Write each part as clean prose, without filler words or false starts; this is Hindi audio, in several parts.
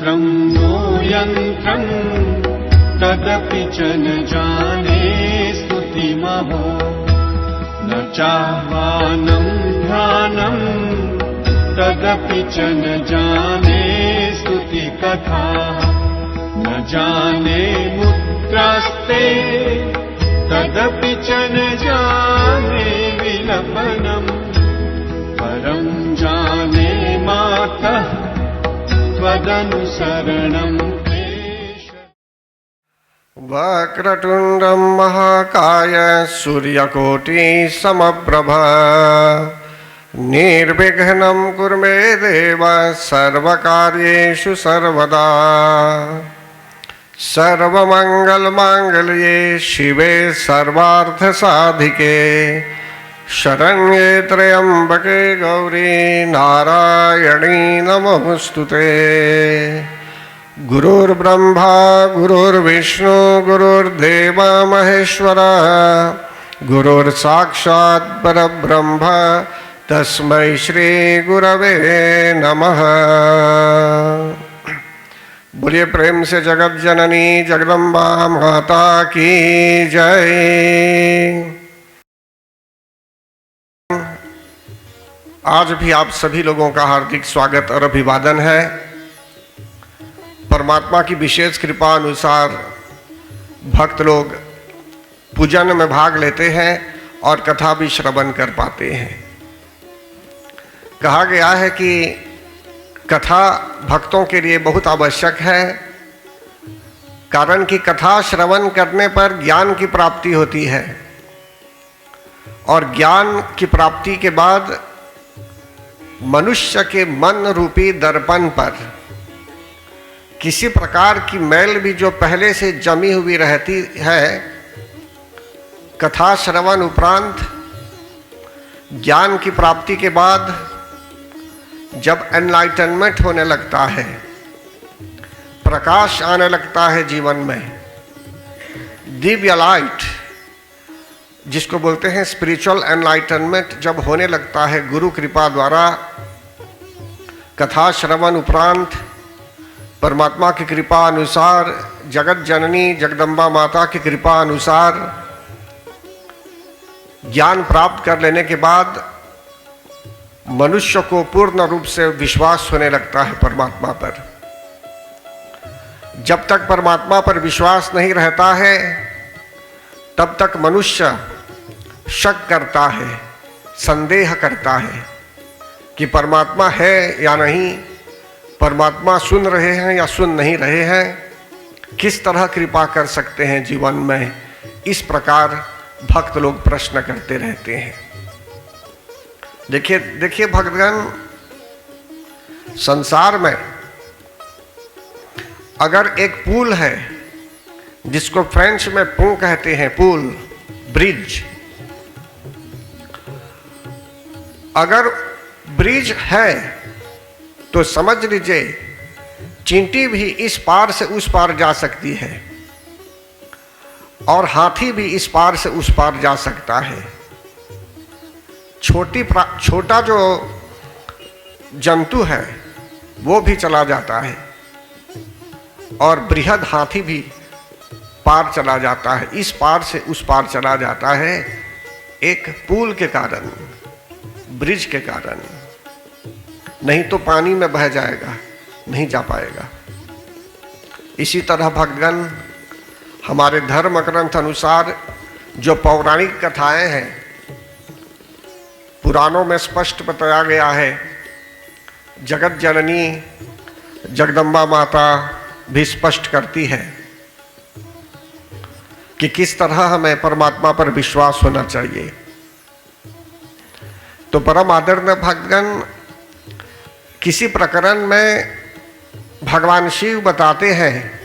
मन्त्रं नो यन्त्रं तदपि च न जाने स्तुतिमहो न चाह्वानं ध्यानं तदपि च न जाने स्तुतिकथा न जाने मुद्रास्ते तदपि च न जाने विलपनम् परं जाने मातः त्वदनुसरणं क्लेश। वक्रतुण्डं महाकाय सूर्यकोटि समप्रभा निर्विघ्नं कुरु मे देव सर्वकार्येषु सर्वदा। सर्वमङ्गलमाङ्गल्ये शिवे सर्वार्थसाधिके शरण्ये त्र्यम्बके गौरी नारायणी नमोस्तुते। गुरुर्ब्रह्मा गुरुर्विष्णु गुरुर्देव महेश्वरा गुरुर्साक्षात् परब्रह्म तस्मै श्री गुरवे नमः। बोलिए प्रेम से जगत जननी जगदम्बा माता की जय। आज भी आप सभी लोगों का हार्दिक स्वागत और अभिवादन है। परमात्मा की विशेष कृपा अनुसार भक्त लोग पूजन में भाग लेते हैं और कथा भी श्रवण कर पाते हैं। कहा गया है कि कथा भक्तों के लिए बहुत आवश्यक है, कारण कि कथा श्रवण करने पर ज्ञान की प्राप्ति होती है और ज्ञान की प्राप्ति के बाद मनुष्य के मन रूपी दर्पण पर किसी प्रकार की मैल भी जो पहले से जमी हुई रहती है, कथा श्रवण उपरांत ज्ञान की प्राप्ति के बाद जब एनलाइटनमेंट होने लगता है, प्रकाश आने लगता है जीवन में, दिव्य लाइट जिसको बोलते हैं स्पिरिचुअल एनलाइटनमेंट जब होने लगता है गुरु कृपा द्वारा, कथा श्रवण उपरांत परमात्मा की कृपा अनुसार, जगत जननी जगदम्बा माता की कृपा अनुसार ज्ञान प्राप्त कर लेने के बाद मनुष्य को पूर्ण रूप से विश्वास होने लगता है परमात्मा पर। जब तक परमात्मा पर विश्वास नहीं रहता है तब तक मनुष्य शक करता है, संदेह करता है कि परमात्मा है या नहीं, परमात्मा सुन रहे हैं या सुन नहीं रहे हैं, किस तरह कृपा कर सकते हैं जीवन में। इस प्रकार भक्त लोग प्रश्न करते रहते हैं। देखिए भक्तगण, संसार में अगर एक पुल है जिसको फ्रेंच में पो कहते हैं, पुल, ब्रिज, अगर ब्रिज है तो समझ लीजिए चींटी भी इस पार से उस पार जा सकती है और हाथी भी इस पार से उस पार जा सकता है। छोटा जो जंतु है वो भी चला जाता है और बृहद हाथी भी पार चला जाता है, इस पार से उस पार चला जाता है, एक पुल के कारण, ब्रिज के कारण। नहीं तो पानी में बह जाएगा, नहीं जा पाएगा। इसी तरह भक्तगण, हमारे धर्म ग्रंथ अनुसार जो पौराणिक कथाएं हैं, पुराणों में स्पष्ट बताया गया है, जगत जननी जगदम्बा माता भी स्पष्ट करती है कि किस तरह हमें परमात्मा पर विश्वास होना चाहिए। तो परम आदरणीय भक्तगण, किसी प्रकरण में भगवान शिव बताते हैं,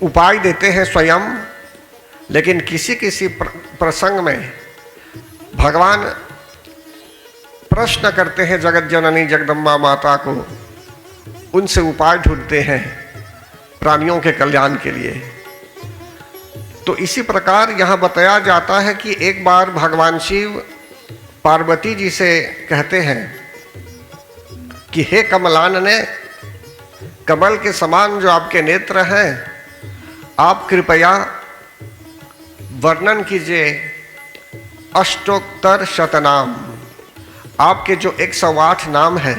उपाय देते हैं स्वयं, लेकिन किसी किसी प्रसंग में भगवान प्रश्न करते हैं जगत जननी जगदम्बा माता को, उनसे उपाय ढूंढते हैं प्राणियों के कल्याण के लिए। तो इसी प्रकार यहाँ बताया जाता है कि एक बार भगवान शिव पार्वती जी से कहते हैं कि हे कमलान ने, कमल के समान जो आपके नेत्र हैं, आप कृपया वर्णन कीजिए अष्टोत्तर शतनाम। आपके जो 108 नाम है,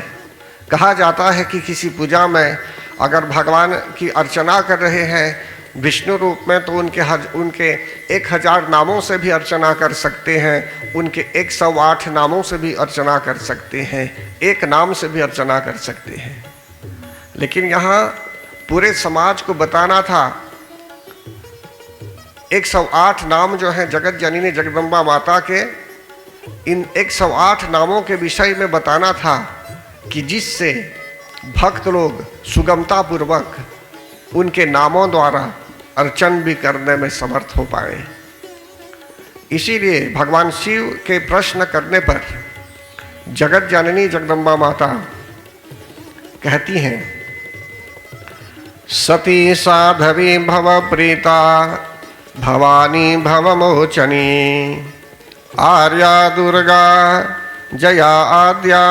कहा जाता है कि किसी पूजा में अगर भगवान की अर्चना कर रहे हैं विष्णु रूप में, तो उनके 1000 नामों से भी अर्चना कर सकते हैं, उनके 108 नामों से भी अर्चना कर सकते हैं, एक नाम से भी अर्चना कर सकते हैं। लेकिन यहाँ पूरे समाज को बताना था, 108 नाम जो हैं जगत जननी जगदम्बा माता के, इन 108 नामों के विषय में बताना था कि जिससे भक्त लोग सुगमता पूर्वक उनके नामों द्वारा अर्चन भी करने में समर्थ हो पाए। इसीलिए भगवान शिव के प्रश्न करने पर जगत जननी जगदम्बा माता कहती हैं, सती साधवी भव प्रीता भवानी भवमोचनी आर्या दुर्गा जया आद्या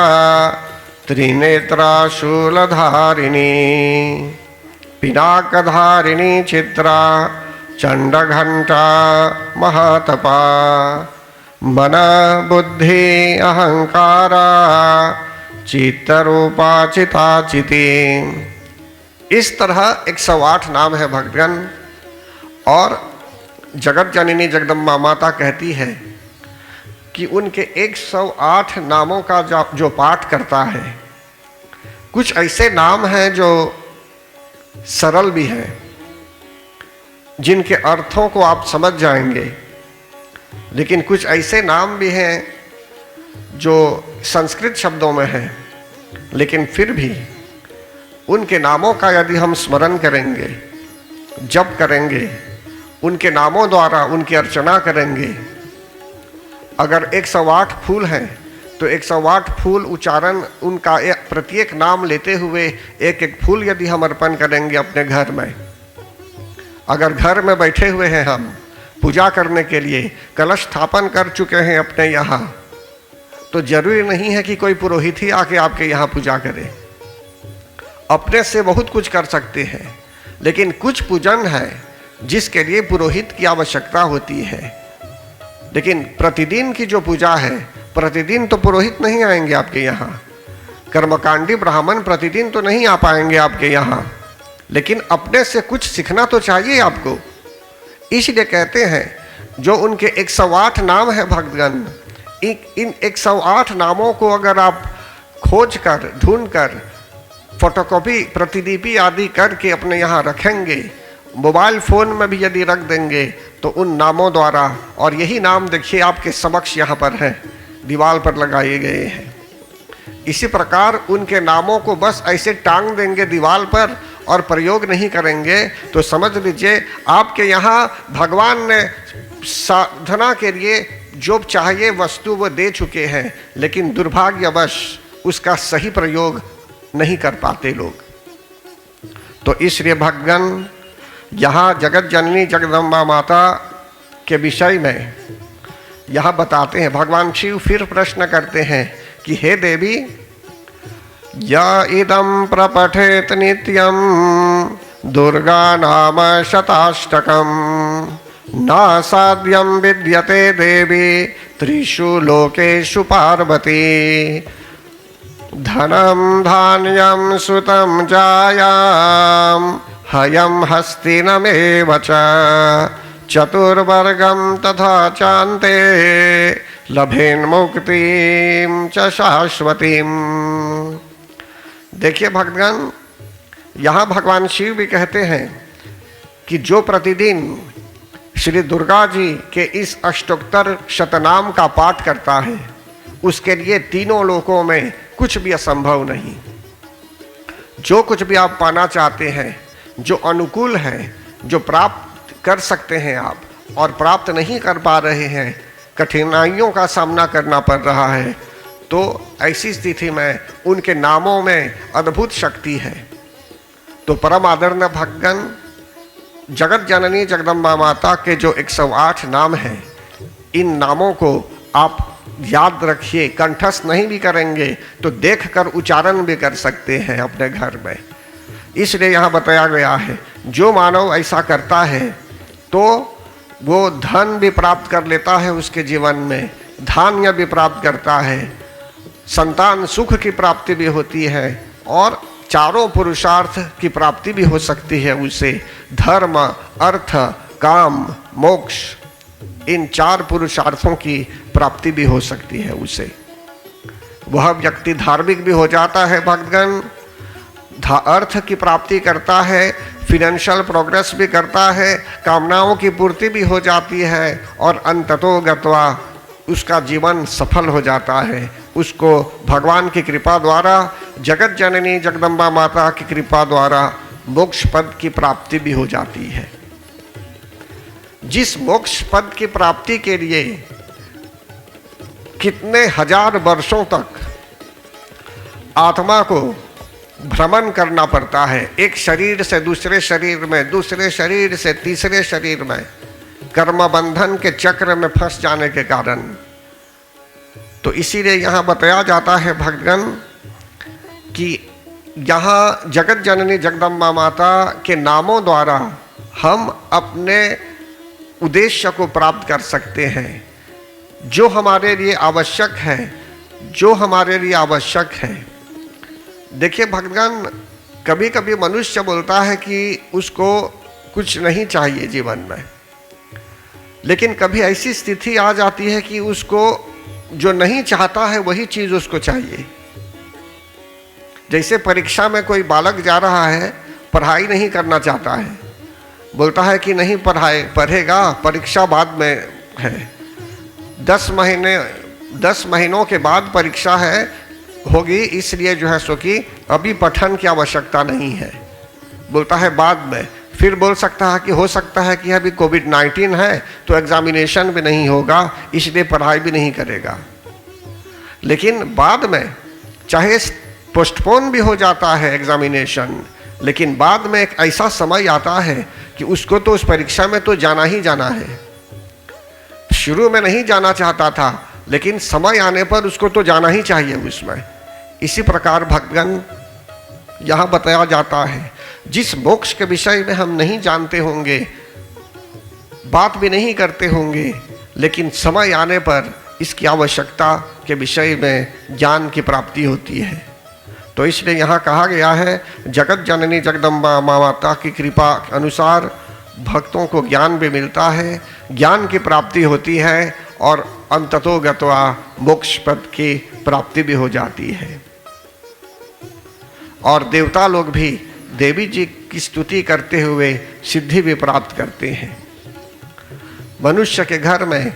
त्रिनेत्रा शूलधारिणी पिनाकधारिणी चित्रा चंडघंटा महातपा मन बुद्धि अहंकारा चित्तरूपा चिताचिति। इस तरह 108 नाम है भक्तगण। और जगत जननी जगदम्बा माता कहती है कि उनके 108 नामों का जो पाठ करता है, कुछ ऐसे नाम हैं जो सरल भी हैं, जिनके अर्थों को आप समझ जाएंगे, लेकिन कुछ ऐसे नाम भी हैं जो संस्कृत शब्दों में हैं, लेकिन फिर भी उनके नामों का यदि हम स्मरण करेंगे, जप करेंगे, उनके नामों द्वारा उनकी अर्चना करेंगे, अगर 108 फूल हैं तो 108 फूल उच्चारण उनका प्रत्येक नाम लेते हुए एक एक फूल यदि हम अर्पण करेंगे अपने घर में, अगर घर में बैठे हुए हैं हम पूजा करने के लिए, कलश स्थापन कर चुके हैं अपने यहाँ, तो जरूरी नहीं है कि कोई पुरोहित ही आके आपके यहाँ पूजा करे। अपने से बहुत कुछ कर सकते हैं, लेकिन कुछ पूजन है जिसके लिए पुरोहित की आवश्यकता होती है। लेकिन प्रतिदिन की जो पूजा है, प्रतिदिन तो पुरोहित नहीं आएंगे आपके यहाँ, कर्मकांडी ब्राह्मण प्रतिदिन तो नहीं आ पाएंगे आपके यहाँ, लेकिन अपने से कुछ सीखना तो चाहिए आपको। इसलिए कहते हैं जो उनके 108 नाम है भक्तगण, इन 108 नामों को अगर आप खोज कर ढूंढ कर फोटोकॉपी प्रतिलिपि आदि करके अपने यहाँ रखेंगे, मोबाइल फ़ोन में भी यदि रख देंगे, तो उन नामों द्वारा, और यही नाम देखिए आपके समक्ष यहाँ पर हैं, दीवार पर लगाए गए हैं। इसी प्रकार उनके नामों को बस ऐसे टांग देंगे दीवार पर और प्रयोग नहीं करेंगे, तो समझ लीजिए आपके यहाँ भगवान ने साधना के लिए जो चाहिए वस्तु वो दे चुके हैं, लेकिन दुर्भाग्यवश उसका सही प्रयोग नहीं कर पाते लोग। तो इसलिए भक्तगण यहाँ जगत जननी जगदम्बा माता के विषय में यहाँ बताते हैं, भगवान शिव फिर प्रश्न करते हैं कि हे देवी, या इदं प्रपठेत नित्यं दुर्गा नाम शताष्टकं न साध्यं विद्यते देवी त्रिषु लोकेषु पार्वती धनं धान्यं सुतं जायां हयं हस्तिनमेव च चतुर्वर्गं तथा चान्ते लभेन्मुक्तिं च शाश्वतीं। देखिए भक्तगण, यहाँ भगवान शिव भी कहते हैं कि जो प्रतिदिन श्री दुर्गा जी के इस अष्टोत्तर शतनाम का पाठ करता है, उसके लिए तीनों लोकों में कुछ भी असंभव नहीं। जो कुछ भी आप पाना चाहते हैं, जो अनुकूल है, जो प्राप्त कर सकते हैं आप और प्राप्त नहीं कर पा रहे हैं, कठिनाइयों का सामना करना पड़ रहा है, तो ऐसी स्थिति में उनके नामों में अद्भुत शक्ति है। तो परम आदरणीय भक्तगण, जगत जननी जगदम्बा माता के जो 108 नाम हैं, इन नामों को आप याद रखिए, कंठस्थ नहीं भी करेंगे तो देखकर उच्चारण भी कर सकते हैं अपने घर में। इसलिए यहाँ बताया गया है जो मानव ऐसा करता है तो वो धन भी प्राप्त कर लेता है, उसके जीवन में धान्य भी प्राप्त करता है, संतान सुख की प्राप्ति भी होती है और चारों पुरुषार्थ की प्राप्ति भी हो सकती है उसे। धर्म, अर्थ, काम, मोक्ष, इन 4 पुरुषार्थों की प्राप्ति भी हो सकती है उसे। वह व्यक्ति धार्मिक भी हो जाता है भक्तगण, अर्थ की प्राप्ति करता है, फिनेंशियल प्रोग्रेस भी करता है, कामनाओं की पूर्ति भी हो जाती है और अंततो गत्वा उसका जीवन सफल हो जाता है। उसको भगवान की कृपा द्वारा, जगत जननी जगदम्बा माता की कृपा द्वारा मोक्ष पद की प्राप्ति भी हो जाती है। जिस मोक्ष पद की प्राप्ति के लिए कितने हजार वर्षों तक आत्मा को भ्रमण करना पड़ता है, एक शरीर से दूसरे शरीर में, दूसरे शरीर से तीसरे शरीर में, कर्म बंधन के चक्र में फंस जाने के कारण। तो इसीलिए यहाँ बताया जाता है भक्तगण कि यहाँ जगत जननी जगदम्बा माता के नामों द्वारा हम अपने उद्देश्य को प्राप्त कर सकते हैं। जो हमारे लिए आवश्यक है, जो हमारे लिए आवश्यक है। देखिए भक्तगण, कभी कभी मनुष्य बोलता है कि उसको कुछ नहीं चाहिए जीवन में, लेकिन कभी ऐसी स्थिति आ जाती है कि उसको जो नहीं चाहता है वही चीज उसको चाहिए। जैसे परीक्षा में कोई बालक जा रहा है, पढ़ाई नहीं करना चाहता है, बोलता है कि नहीं पढ़ेगा, परीक्षा बाद में है, 10 महीनों के बाद परीक्षा है होगी, इसलिए जो है सो कि अभी पठन की आवश्यकता नहीं है, बोलता है बाद में। फिर बोल सकता है कि हो सकता है कि अभी कोविड-19 है तो एग्जामिनेशन भी नहीं होगा, इसलिए पढ़ाई भी नहीं करेगा। लेकिन बाद में चाहे पोस्टपोन भी हो जाता है एग्जामिनेशन, लेकिन बाद में एक ऐसा समय आता है कि उसको तो उस परीक्षा में तो जाना ही जाना है। शुरू में नहीं जाना चाहता था, लेकिन समय आने पर उसको तो जाना ही चाहिए उसमें। इसी प्रकार भक्तगण यहाँ बताया जाता है, जिस मोक्ष के विषय में हम नहीं जानते होंगे, बात भी नहीं करते होंगे, लेकिन समय आने पर इसकी आवश्यकता के विषय में ज्ञान की प्राप्ति होती है। तो इसलिए यहाँ कहा गया है जगत जननी जगदम्बा माता की कृपा के अनुसार भक्तों को ज्ञान भी मिलता है, ज्ञान की प्राप्ति होती है और अंततो गत्वा मोक्ष पद की प्राप्ति भी हो जाती है। और देवता लोग भी देवी जी की स्तुति करते हुए सिद्धि भी प्राप्त करते हैं। मनुष्य के घर में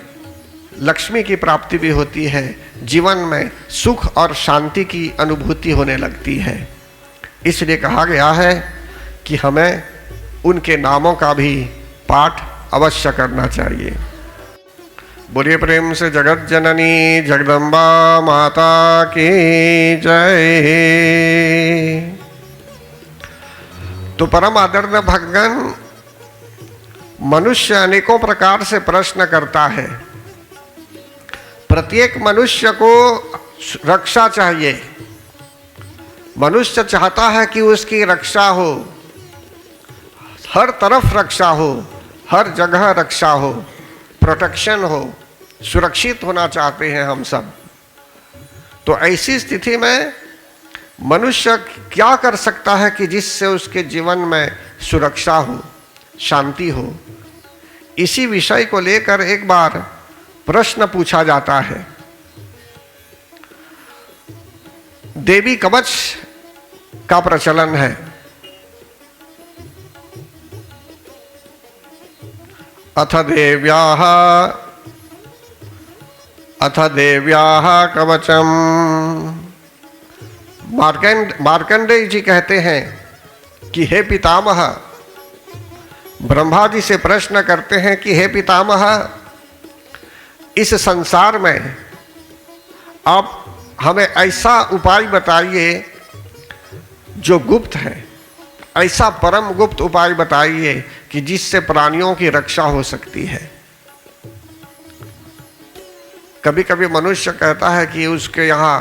लक्ष्मी की प्राप्ति भी होती है, जीवन में सुख और शांति की अनुभूति होने लगती है। इसलिए कहा गया है कि हमें उनके नामों का भी पाठ अवश्य करना चाहिए। बोलिए प्रेम से जगत जननी जगदम्बा माता की जय। तो परम आदरणीय भक्तगण, मनुष्य अनेकों प्रकार से प्रश्न करता है। प्रत्येक मनुष्य को रक्षा चाहिए। मनुष्य चाहता है कि उसकी रक्षा हो, हर तरफ रक्षा हो, हर जगह रक्षा हो, प्रोटेक्शन हो, सुरक्षित होना चाहते हैं हम सब। तो ऐसी स्थिति में मनुष्य क्या कर सकता है कि जिससे उसके जीवन में सुरक्षा हो, शांति हो? इसी विषय को लेकर एक बार प्रश्न पूछा जाता है। देवी कवच का प्रचलन है। अथ देव्याः कवचम। मार्कंडेय जी कहते हैं कि हे पितामह, ब्रह्मा जी से प्रश्न करते हैं कि हे पितामह, इस संसार में आप हमें ऐसा उपाय बताइए जो गुप्त है, ऐसा परम गुप्त उपाय बताइए कि जिससे प्राणियों की रक्षा हो सकती है। कभी कभी मनुष्य कहता है कि उसके यहाँ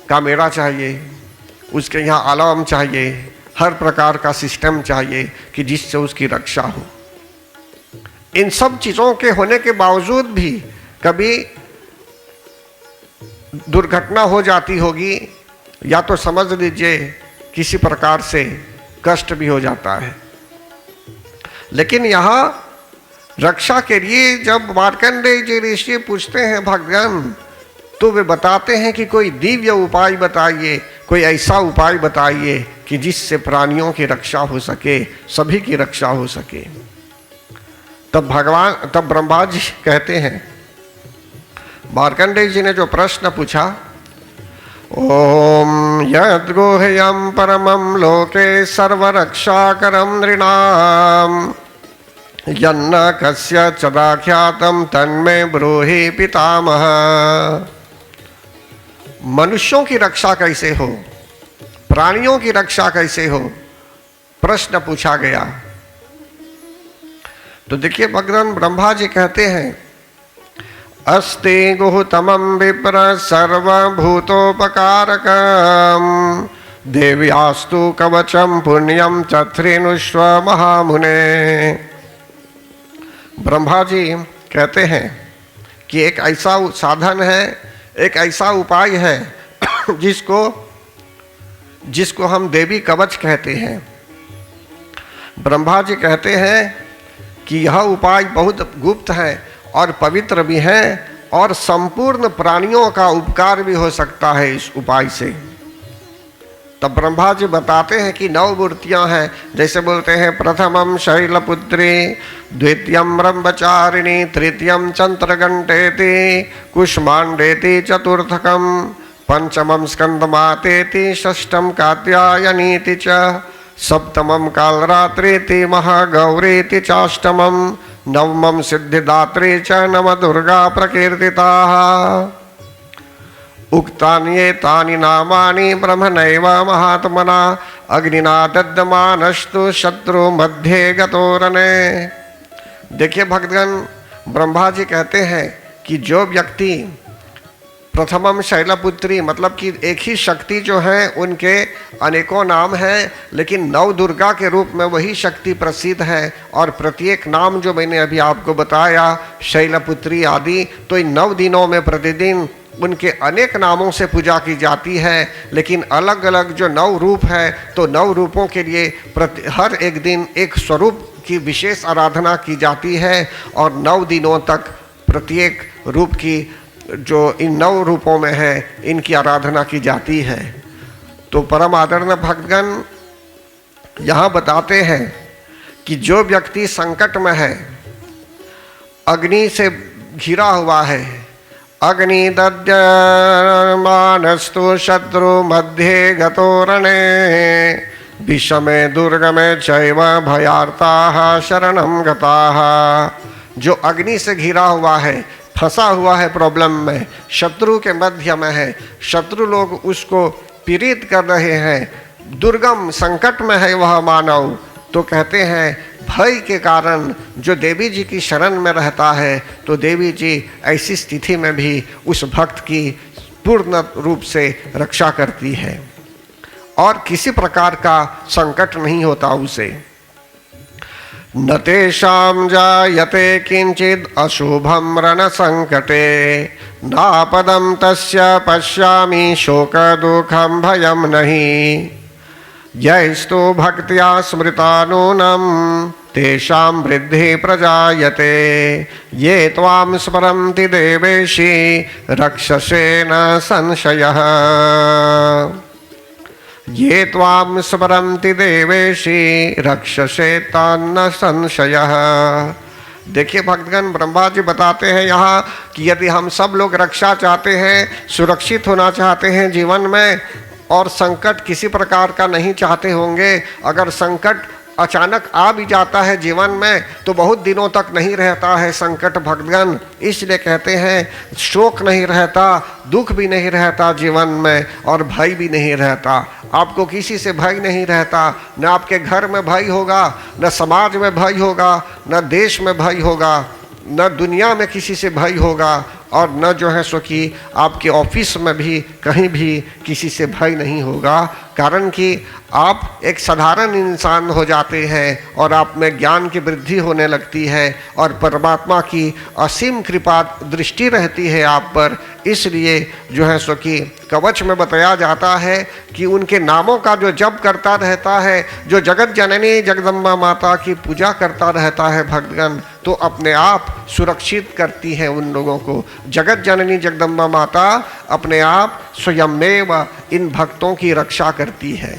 कैमरा चाहिए, उसके यहाँ अलार्म चाहिए, हर प्रकार का सिस्टम चाहिए कि जिससे उसकी रक्षा हो। इन सब चीज़ों के होने के बावजूद भी कभी दुर्घटना हो जाती होगी, या तो समझ लीजिए किसी प्रकार से कष्ट भी हो जाता है। लेकिन यहाँ रक्षा के लिए जब मार्कंडेय जी ऋषि पूछते हैं भगवान, तो वे बताते हैं कि कोई दिव्य उपाय बताइए, कोई ऐसा उपाय बताइए कि जिससे प्राणियों की रक्षा हो सके, सभी की रक्षा हो सके। तब ब्रह्मा जी कहते हैं, मार्कंडेय जी ने जो प्रश्न पूछा, ओम यद्गुह्यं परमं लोके सर्वरक्षाकरं नृणां यन्न कस्य चदाख्यातं तन्मे ब्रूहि पितामह। मनुष्यों की रक्षा कैसे हो, प्राणियों की रक्षा कैसे हो, प्रश्न पूछा गया। तो देखिए भगवान ब्रह्मा जी कहते हैं, अस्ति गुहतमं विप्र सर्वभूतोपकारकं देव्यास्तु कवचं पुण्यं चत्रिनुष्व महामुने। ब्रह्मा जी कहते हैं कि एक ऐसा साधन है, एक ऐसा उपाय है जिसको हम देवी कवच कहते हैं। ब्रह्मा जी कहते हैं कि यह उपाय बहुत गुप्त है और पवित्र भी है, और संपूर्ण प्राणियों का उपकार भी हो सकता है इस उपाय से। तब ब्रह्मा जी बताते हैं कि 9 मूर्तियां हैं, जैसे बोलते हैं प्रथमम शैलपुत्री, द्वितीयम ब्रह्मचारिणी, तृतीयम चंद्रघंटेति, कुष्मांडेति, चतुर्थकम पंचमम स्कंदमातेति, षष्ठम कात्यायनीति च, सप्तमम कालरात्रिति, महागौरीति चाष्टमम, नवमं सिद्धिदात्री च, नव दुर्गा प्रकीर्तिताः। उक्तानि तानि नामानि ब्रह्मणैव महात्मना अग्निना दद्यमानस्तु शत्रु मध्ये गतोरणे। देखिए भक्तगण, ब्रह्मा जी कहते हैं कि जो व्यक्ति प्रथमम शैलपुत्री, मतलब कि एक ही शक्ति जो है उनके अनेकों नाम हैं, लेकिन 9 दुर्गा के रूप में वही शक्ति प्रसिद्ध है, और प्रत्येक नाम जो मैंने अभी आपको बताया, शैलपुत्री आदि, तो इन 9 दिनों में प्रतिदिन उनके अनेक नामों से पूजा की जाती है। लेकिन अलग अलग जो 9 रूप है, तो 9 रूपों के लिए हर एक दिन एक स्वरूप की विशेष आराधना की जाती है, और 9 दिनों तक प्रत्येक रूप की जो इन 9 रूपों में है इनकी आराधना की जाती है। तो परम आदरणीय भक्तगण यहाँ बताते हैं कि जो व्यक्ति संकट में है, अग्नि से घिरा हुआ है, अग्नि दद्यमानस्तु शत्रु मध्ये गतोरणे विषमे दुर्गमे चैव भयार्ताः शरणं गताः। जो अग्नि से घिरा हुआ है, फंसा हुआ है प्रॉब्लम में, शत्रु के मध्य में है, शत्रु लोग उसको पीड़ित कर रहे हैं, दुर्गम संकट में है वह मानव, तो कहते हैं भय के कारण जो देवी जी की शरण में रहता है, तो देवी जी ऐसी स्थिति में भी उस भक्त की पूर्ण रूप से रक्षा करती है, और किसी प्रकार का संकट नहीं होता उसे। न तेषां जायते किंचिद अशुभं रणसंकटे, नापदं तस्य पश्यामि शोक दुःखं भयं नहि। यैस्तु भक्त्या स्मृता नूनं तेषां वृद्धि प्रजायते, ये त्वां स्मरन्ति देवेशि रक्षसे न संशयः। ये त्वां स्मरन्ति देवेशि रक्षसे तान्न संशयः। देखिए भक्तगण, ब्रह्मा जी बताते हैं यहाँ कि यदि हम सब लोग रक्षा चाहते हैं, सुरक्षित होना चाहते हैं जीवन में, और संकट किसी प्रकार का नहीं चाहते होंगे, अगर संकट अचानक आ भी जाता है जीवन में तो बहुत दिनों तक नहीं रहता है संकट भक्तगण। इसलिए कहते हैं शोक नहीं रहता, दुख भी नहीं रहता जीवन में, और भय भी नहीं रहता। आपको किसी से भय नहीं रहता, न आपके घर में भय होगा, न समाज में भय होगा, न देश में भय होगा, न दुनिया में किसी से भय होगा, और न जो है सो कि आपके ऑफिस में भी कहीं भी किसी से भय नहीं होगा, कारण कि आप एक साधारण इंसान हो जाते हैं और आप में ज्ञान की वृद्धि होने लगती है और परमात्मा की असीम कृपा दृष्टि रहती है आप पर। इसलिए जो है सो कि कवच में बताया जाता है कि उनके नामों का जो जप करता रहता है, जो जगत जननी जगदम्बा माता की पूजा करता रहता है भक्तगण, तो अपने आप सुरक्षित करती है उन लोगों को। जगत जननी जगदम्बा माता अपने आप स्वयमेव इन भक्तों की रक्षा करती है।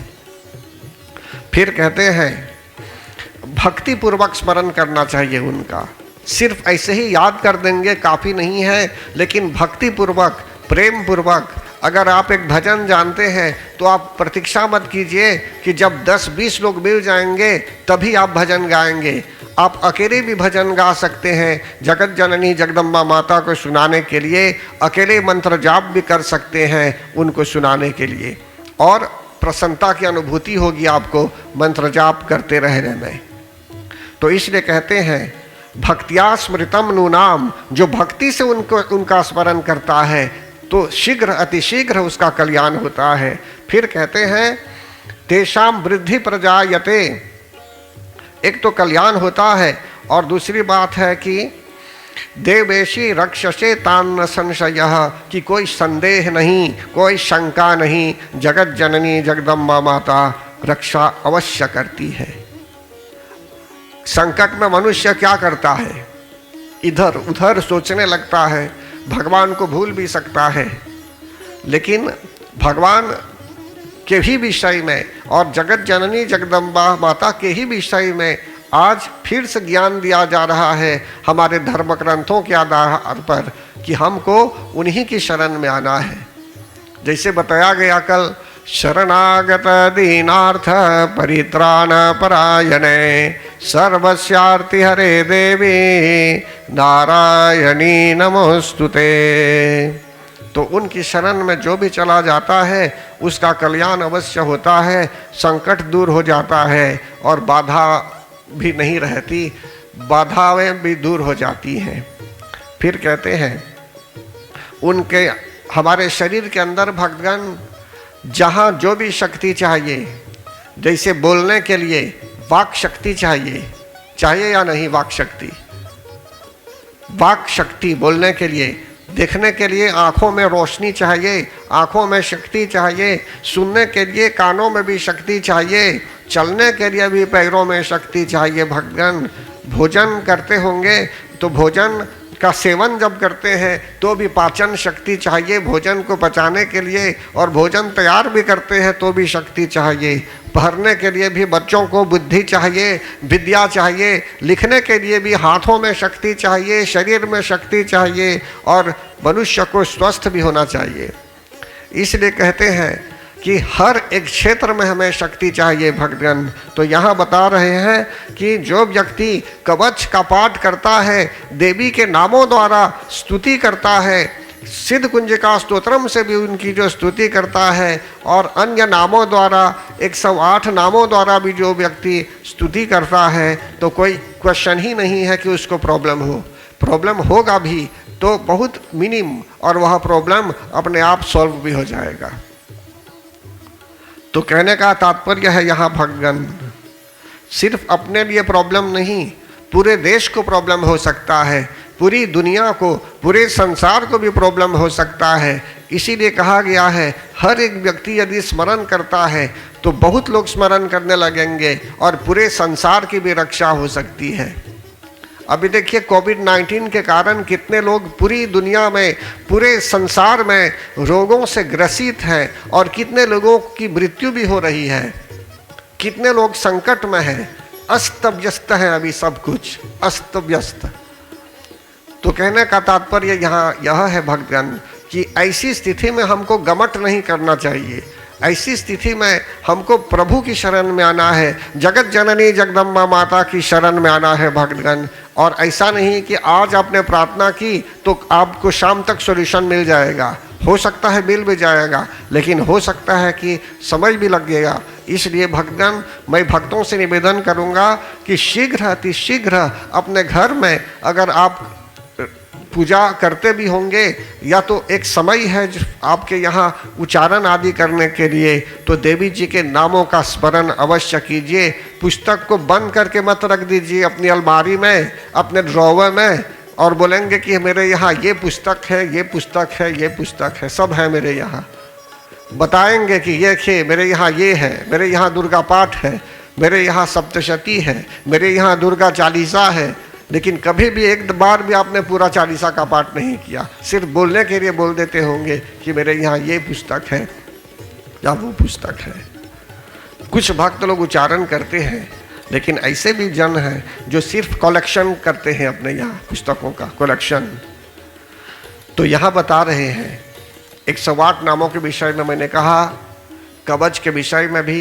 फिर कहते हैं भक्ति पूर्वक स्मरण करना चाहिए उनका। सिर्फ ऐसे ही याद कर देंगे काफ़ी नहीं है, लेकिन भक्ति पूर्वक, प्रेम पूर्वक। अगर आप एक भजन जानते हैं तो आप प्रतीक्षा मत कीजिए कि जब 10-20 लोग मिल जाएंगे तभी आप भजन गाएंगे। आप अकेले भी भजन गा सकते हैं, जगत जननी जगदम्बा माता को सुनाने के लिए अकेले मंत्र जाप भी कर सकते हैं उनको सुनाने के लिए, और प्रसन्नता की अनुभूति होगी आपको मंत्र जाप करते रहने में। तो इसलिए कहते हैं भक्तिया स्मृतम नूनाम, जो भक्ति से उनका स्मरण करता है तो शीघ्र अतिशीघ्र उसका कल्याण होता है। फिर कहते हैं तेषाम वृद्धि प्रजायते, एक तो कल्याण होता है और दूसरी बात है कि देवेशी रक्षसे तान्न संशयः, कि कोई संदेह नहीं, कोई शंका नहीं, जगत जननी जगदम्बा माता रक्षा अवश्य करती है। संकट में मनुष्य क्या करता है, इधर उधर सोचने लगता है, भगवान को भूल भी सकता है, लेकिन भगवान के ही विषय में और जगत जननी जगदम्बा माता के ही विषय में आज फिर से ज्ञान दिया जा रहा है हमारे धर्म ग्रंथों के आधार पर कि हमको उन्हीं की शरण में आना है। जैसे बताया गया कल, शरणागत दीनार्थ परित्राण परायणे सर्वस्यार्ति हरे देवी नारायणी नमोस्तुते। तो उनकी शरण में जो भी चला जाता है उसका कल्याण अवश्य होता है, संकट दूर हो जाता है और बाधा भी नहीं रहती, बाधाएं भी दूर हो जाती हैं। फिर कहते हैं उनके हमारे शरीर के अंदर भक्तगण जहाँ जो भी शक्ति चाहिए, जैसे बोलने के लिए वाक शक्ति चाहिए या नहीं, वाक शक्ति बोलने के लिए, देखने के लिए आँखों में रोशनी चाहिए, आँखों में शक्ति चाहिए, सुनने के लिए कानों में भी शक्ति चाहिए, चलने के लिए भी पैरों में शक्ति चाहिए। भक्तगण भोजन करते होंगे तो भोजन का सेवन जब करते हैं तो भी पाचन शक्ति चाहिए भोजन को पचाने के लिए, और भोजन तैयार भी करते हैं तो भी शक्ति चाहिए। पढ़ने के लिए भी बच्चों को बुद्धि चाहिए, विद्या चाहिए, लिखने के लिए भी हाथों में शक्ति चाहिए, शरीर में शक्ति चाहिए, और मनुष्य को स्वस्थ भी होना चाहिए। इसलिए कहते हैं कि हर एक क्षेत्र में हमें शक्ति चाहिए भक्तगण। तो यहाँ बता रहे हैं कि जो व्यक्ति कवच का पाठ करता है, देवी के नामों द्वारा स्तुति करता है, सिद्ध कुंजिका स्तोत्रम से भी उनकी जो स्तुति करता है, और अन्य नामों द्वारा 108 नामों द्वारा भी जो व्यक्ति स्तुति करता है, तो कोई क्वेश्चन ही नहीं है कि उसको प्रॉब्लम होगा भी तो बहुत मिनिमम, और वह प्रॉब्लम अपने आप सॉल्व भी हो जाएगा। तो कहने का तात्पर्य है यहाँ भक्तगण, सिर्फ अपने लिए प्रॉब्लम नहीं, पूरे देश को प्रॉब्लम हो सकता है, पूरी दुनिया को, पूरे संसार को भी प्रॉब्लम हो सकता है। इसीलिए कहा गया है हर एक व्यक्ति यदि स्मरण करता है तो बहुत लोग स्मरण करने लगेंगे और पूरे संसार की भी रक्षा हो सकती है। अभी देखिए कोविड-19 के कारण कितने लोग पूरी दुनिया में, पूरे संसार में रोगों से ग्रसित हैं, और कितने लोगों की मृत्यु भी हो रही है, कितने लोग संकट में हैं, अस्त व्यस्त है, अभी सब कुछ अस्त व्यस्त। तो कहने का तात्पर्य यहाँ यह है भक्तगण कि ऐसी स्थिति में हमको गमट नहीं करना चाहिए, ऐसी स्थिति में हमको प्रभु की शरण में आना है, जगत जननी जगदम्बा माता की शरण में आना है भक्तगण। और ऐसा नहीं कि आज आपने प्रार्थना की तो आपको शाम तक सॉल्यूशन मिल जाएगा, हो सकता है मिल भी जाएगा, लेकिन हो सकता है कि समय भी लगेगा। इसलिए भक्तगण मैं भक्तों से निवेदन करूंगा कि शीघ्र अतिशीघ्र अपने घर में अगर आप पूजा करते भी होंगे, या तो एक समय है जो आपके यहाँ उच्चारण आदि करने के लिए, तो देवी जी के नामों का स्मरण अवश्य कीजिए। पुस्तक को बंद करके मत रख दीजिए अपनी अलमारी में, अपने ड्रॉवर में, और बोलेंगे कि मेरे यहाँ ये पुस्तक है, ये पुस्तक है, ये पुस्तक है, सब है मेरे यहाँ। बताएंगे कि ये खे मेरे यहाँ ये है, मेरे यहाँ दुर्गा पाठ है, मेरे यहाँ सप्तशती है, मेरे यहाँ दुर्गा चालीसा है, लेकिन कभी भी एक बार भी आपने पूरा चालीसा का पाठ नहीं किया। सिर्फ बोलने के लिए बोल देते होंगे कि मेरे यहाँ ये पुस्तक है या वो पुस्तक है। कुछ भक्त लोग उच्चारण करते हैं, लेकिन ऐसे भी जन हैं जो सिर्फ कलेक्शन करते हैं अपने यहाँ पुस्तकों का कलेक्शन। तो यहाँ बता रहे हैं 108 नामों के विषय में मैंने कहा, कवच के विषय में भी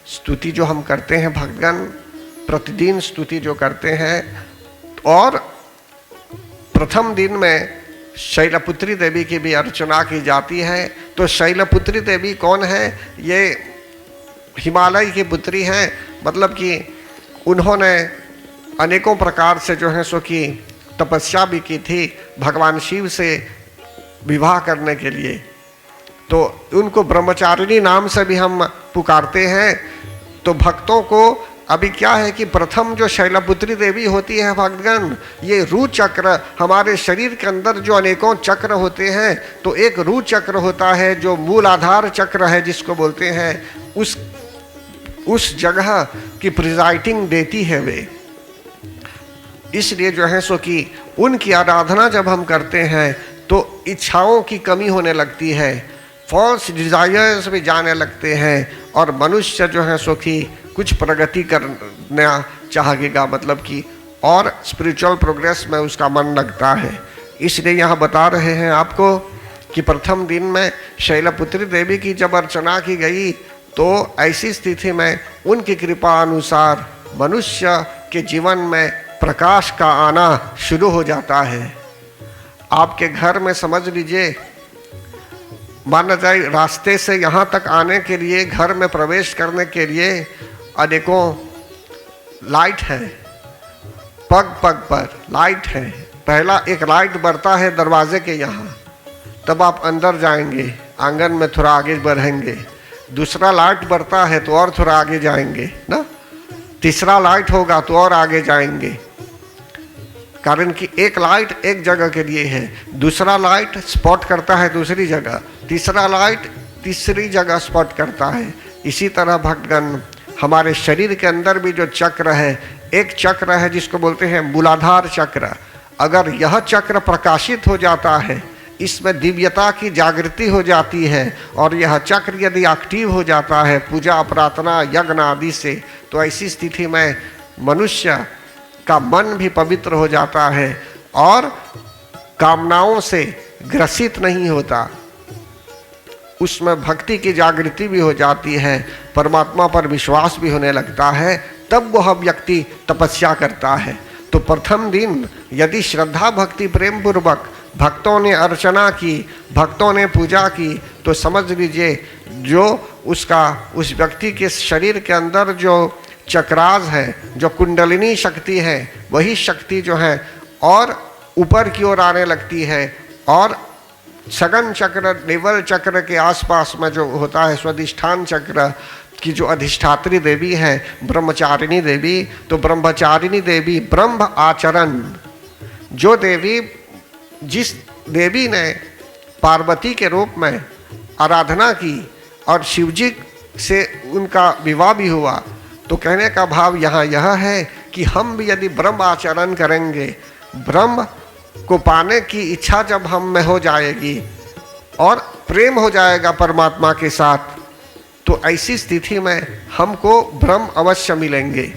स्तुति जो हम करते हैं भक्तगण, प्रतिदिन स्तुति जो करते हैं, और प्रथम दिन में शैलपुत्री देवी की भी अर्चना की जाती है। तो शैलपुत्री देवी कौन है? ये हिमालय की पुत्री हैं, मतलब कि उन्होंने अनेकों प्रकार से जो है सो की तपस्या भी की थी भगवान शिव से विवाह करने के लिए, तो उनको ब्रह्मचारिणी नाम से भी हम पुकारते हैं। तो भक्तों को अभी क्या है कि प्रथम जो शैलपुत्री देवी होती है भक्तगण, ये रू चक्र, हमारे शरीर के अंदर जो अनेकों चक्र होते हैं, तो एक रू चक्र होता है जो मूल आधार चक्र है जिसको बोलते हैं, उस जगह की प्रिजाइडिंग देती है वे। इसलिए जो है सो कि उनकी आराधना जब हम करते हैं तो इच्छाओं की कमी होने लगती है, फॉल्स डिजायर्स भी जाने लगते हैं, और मनुष्य जो है सो कि कुछ प्रगति करना चाहेगा, मतलब कि और स्पिरिचुअल प्रोग्रेस में उसका मन लगता है। इसलिए यहाँ बता रहे हैं आपको कि प्रथम दिन में शैलपुत्री देवी की जब अर्चना की गई, तो ऐसी स्थिति में उनकी कृपा अनुसार मनुष्य के जीवन में प्रकाश का आना शुरू हो जाता है। आपके घर में समझ लीजिए, माना जाए रास्ते से यहाँ तक आने के लिए, घर में प्रवेश करने के लिए अनेकों लाइट है, पग पग पर लाइट है। पहला एक लाइट बढ़ता है दरवाजे के यहाँ, तब आप अंदर जाएंगे, आंगन में थोड़ा आगे बढ़ेंगे। दूसरा लाइट बढ़ता है तो और थोड़ा आगे जाएंगे ना, तीसरा लाइट होगा तो और आगे जाएंगे, कारण कि एक लाइट एक जगह के लिए है, दूसरा लाइट स्पॉट करता है दूसरी जगह, तीसरा लाइट तीसरी जगह स्पॉट करता है। इसी तरह भक्तगण हमारे शरीर के अंदर भी जो चक्र है, एक चक्र है जिसको बोलते हैं मूलाधार चक्र। अगर यह चक्र प्रकाशित हो जाता है, इसमें दिव्यता की जागृति हो जाती है, और यह चक्र यदि एक्टिव हो जाता है पूजा प्रार्थना यज्ञ आदि से, तो ऐसी स्थिति में मनुष्य का मन भी पवित्र हो जाता है और कामनाओं से ग्रसित नहीं होता, उसमें भक्ति की जागृति भी हो जाती है, परमात्मा पर विश्वास भी होने लगता है, तब वह व्यक्ति तपस्या करता है। तो प्रथम दिन यदि श्रद्धा भक्ति प्रेम पूर्वक भक्तों ने अर्चना की, भक्तों ने पूजा की, तो समझ लीजिए जो उस व्यक्ति के शरीर के अंदर जो चक्रास है, जो कुंडलिनी शक्ति है, वही शक्ति जो है और ऊपर की ओर आने लगती है, और सगन चक्र नेवल चक्र के आसपास में जो होता है स्वाधिष्ठान चक्र की जो अधिष्ठात्री देवी है ब्रह्मचारिणी देवी, तो ब्रह्मचारिणी देवी ब्रह्म आचरण, जो देवी जिस देवी ने पार्वती के रूप में आराधना की और शिवजी से उनका विवाह भी हुआ, तो कहने का भाव यहाँ यह है कि हम भी यदि ब्रह्म आचरण करेंगे, ब्रह्म को पाने की इच्छा जब हम में हो जाएगी और प्रेम हो जाएगा परमात्मा के साथ, तो ऐसी स्थिति में हमको ब्रह्म अवश्य मिलेंगे।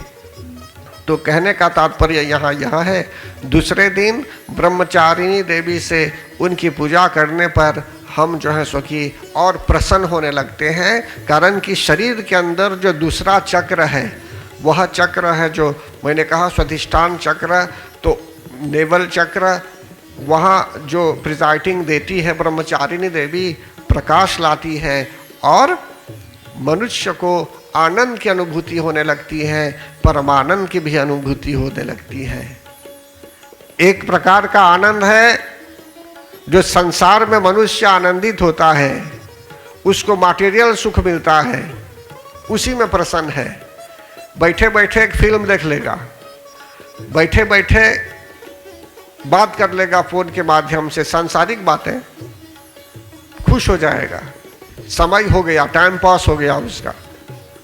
तो कहने का तात्पर्य यहाँ यह है, दूसरे दिन ब्रह्मचारिणी देवी से उनकी पूजा करने पर हम जो है सो कि और प्रसन्न होने लगते हैं, कारण कि शरीर के अंदर जो दूसरा चक्र है वह चक्र है जो मैंने कहा स्वाधिष्ठान चक्र, तो नेवल चक्र, वहाँ जो प्रिजाइडिंग देती है ब्रह्मचारिणी देवी, प्रकाश लाती है और मनुष्य को आनंद की अनुभूति होने लगती है, परमानंद की भी अनुभूति होने लगती है। एक प्रकार का आनंद है जो संसार में मनुष्य आनंदित होता है, उसको मटेरियल सुख मिलता है, उसी में प्रसन्न है। बैठे बैठे एक फिल्म देख लेगा, बैठे बैठे बात कर लेगा फोन के माध्यम से, सांसारिक बातें, खुश हो जाएगा। समय हो गया, टाइम पास हो गया उसका,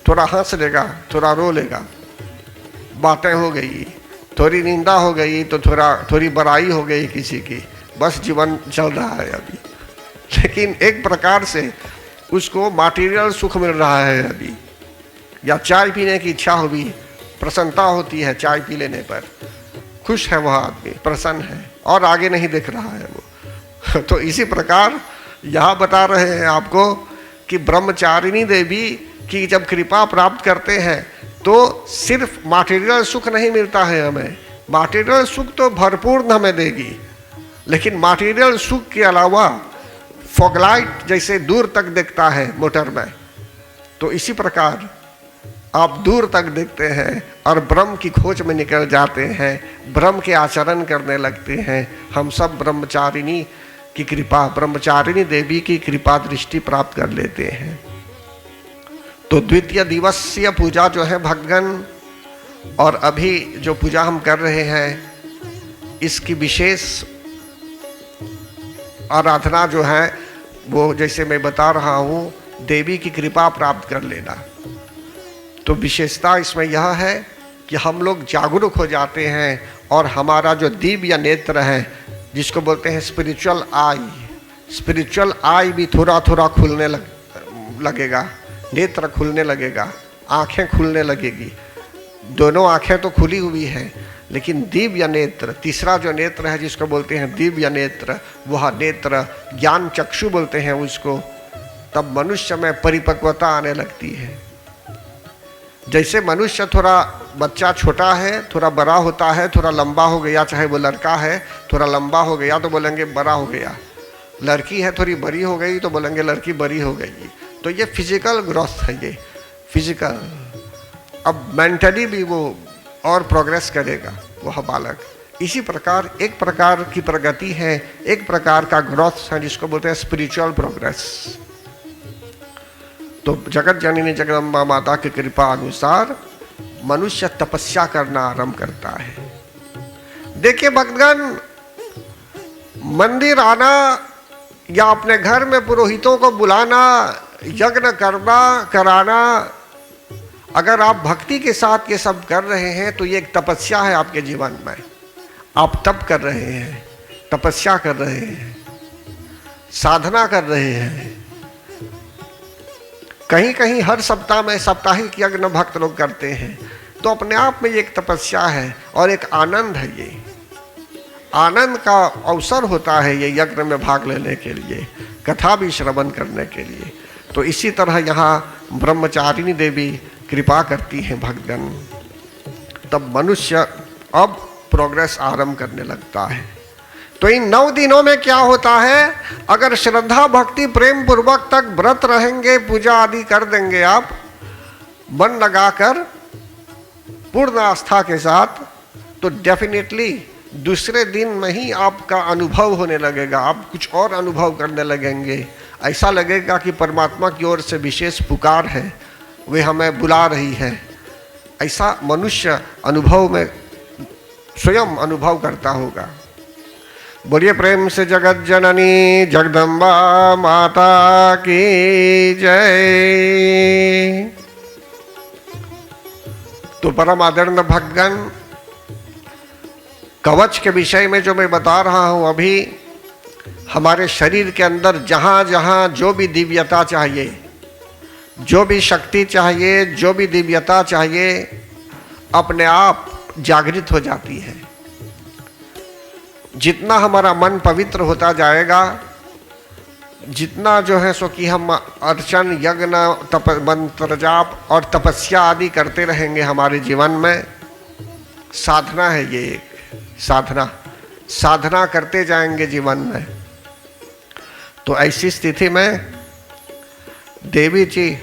थोड़ा हंस लेगा, थोड़ा रो लेगा, बातें हो गई, थोड़ी निंदा हो गई तो थोड़ी बड़ाई हो गई किसी की, बस जीवन चल रहा है अभी। लेकिन एक प्रकार से उसको मटेरियल सुख मिल रहा है अभी। या चाय पीने की इच्छा होगी, प्रसन्नता होती है चाय पी लेने पर, खुश है वह आदमी, प्रसन्न है और आगे नहीं देख रहा है वो। तो इसी प्रकार यहाँ बता रहे हैं आपको कि ब्रह्मचारिणी देवी की जब कृपा प्राप्त करते हैं तो सिर्फ मटेरियल सुख नहीं मिलता है हमें, मटेरियल सुख तो भरपूर हमें देगी, लेकिन मटेरियल सुख के अलावा फॉगलाइट जैसे दूर तक देखता है मोटर में, तो इसी प्रकार आप दूर तक देखते हैं और ब्रह्म की खोज में निकल जाते हैं, ब्रह्म के आचरण करने लगते हैं। हम सब ब्रह्मचारिणी की कृपा, ब्रह्मचारिणी देवी की कृपा दृष्टि प्राप्त कर लेते हैं। तो द्वितीय दिवसीय पूजा जो है भक्तगण, और अभी जो पूजा हम कर रहे हैं इसकी विशेष आराधना जो है वो जैसे मैं बता रहा हूँ, देवी की कृपा प्राप्त कर लेना। तो विशेषता इसमें यह है कि हम लोग जागरूक हो जाते हैं और हमारा जो दिव्य नेत्र है, जिसको बोलते हैं स्पिरिचुअल आई भी थोड़ा थोड़ा खुलने लगेगा, नेत्र खुलने लगेगा, आंखें खुलने लगेगी। दोनों आंखें तो खुली हुई हैं, लेकिन दिव्य नेत्र, तीसरा जो नेत्र है जिसको बोलते हैं दिव्य नेत्र, वह नेत्र ज्ञान चक्षु बोलते हैं उसको, तब मनुष्य में परिपक्वता आने लगती है। जैसे मनुष्य थोड़ा बच्चा छोटा है, थोड़ा बड़ा होता है, थोड़ा लंबा हो गया, चाहे वो लड़का है थोड़ा लंबा हो गया तो बोलेंगे बड़ा हो गया, लड़की है थोड़ी बड़ी हो गई तो बोलेंगे लड़की बड़ी हो गई। तो ये फिजिकल ग्रोथ है, ये फिजिकल। अब मेंटली भी वो और प्रोग्रेस करेगा वह बालक। इसी प्रकार एक प्रकार की प्रगति है, एक प्रकार का ग्रोथ है जिसको बोलते हैं स्पिरिचुअल प्रोग्रेस। तो जगत जननी जगदम्बा माता की कृपा अनुसार मनुष्य तपस्या करना आरंभ करता है। देखिए भक्तगण, मंदिर आना या अपने घर में पुरोहितों को बुलाना, यज्ञ करना, कराना, अगर आप भक्ति के साथ ये सब कर रहे हैं तो ये एक तपस्या है आपके जीवन में। आप तप कर रहे हैं, तपस्या कर रहे हैं, साधना कर रहे हैं। कहीं कहीं हर सप्ताह में साप्ताहिक यज्ञ भक्त लोग करते हैं, तो अपने आप में ये एक तपस्या है और एक आनंद है। ये आनंद का अवसर होता है ये यज्ञ में भाग लेने के लिए, कथा भी श्रवण करने के लिए। तो इसी तरह यहाँ ब्रह्मचारिणी देवी कृपा करती हैं भक्तगण, तब मनुष्य अब प्रोग्रेस आरंभ करने लगता है। तो इन 9 दिनों में क्या होता है, अगर श्रद्धा भक्ति प्रेम पूर्वक तक व्रत रहेंगे, पूजा आदि कर देंगे आप मन लगाकर पूर्ण आस्था के साथ, तो डेफिनेटली दूसरे दिन में ही आपका अनुभव होने लगेगा, आप कुछ और अनुभव करने लगेंगे। ऐसा लगेगा कि परमात्मा की ओर से विशेष पुकार है, वे हमें बुला रही है। ऐसा मनुष्य अनुभव में स्वयं अनुभव करता होगा। बोलिए प्रेम से जगत जननी जगदम्बा माता की जय। तो परम आदरणीय भक्तगण, कवच के विषय में जो मैं बता रहा हूं अभी, हमारे शरीर के अंदर जहां जहां जो भी दिव्यता चाहिए, जो भी शक्ति चाहिए, जो भी दिव्यता चाहिए, अपने आप जागृत हो जाती है। जितना हमारा मन पवित्र होता जाएगा, जितना जो है सो कि हम अर्चन यज्ञ मंत्र जाप और तपस्या आदि करते रहेंगे हमारे जीवन में, साधना है ये एक साधना करते जाएंगे जीवन में। तो ऐसी स्थिति में देवी जी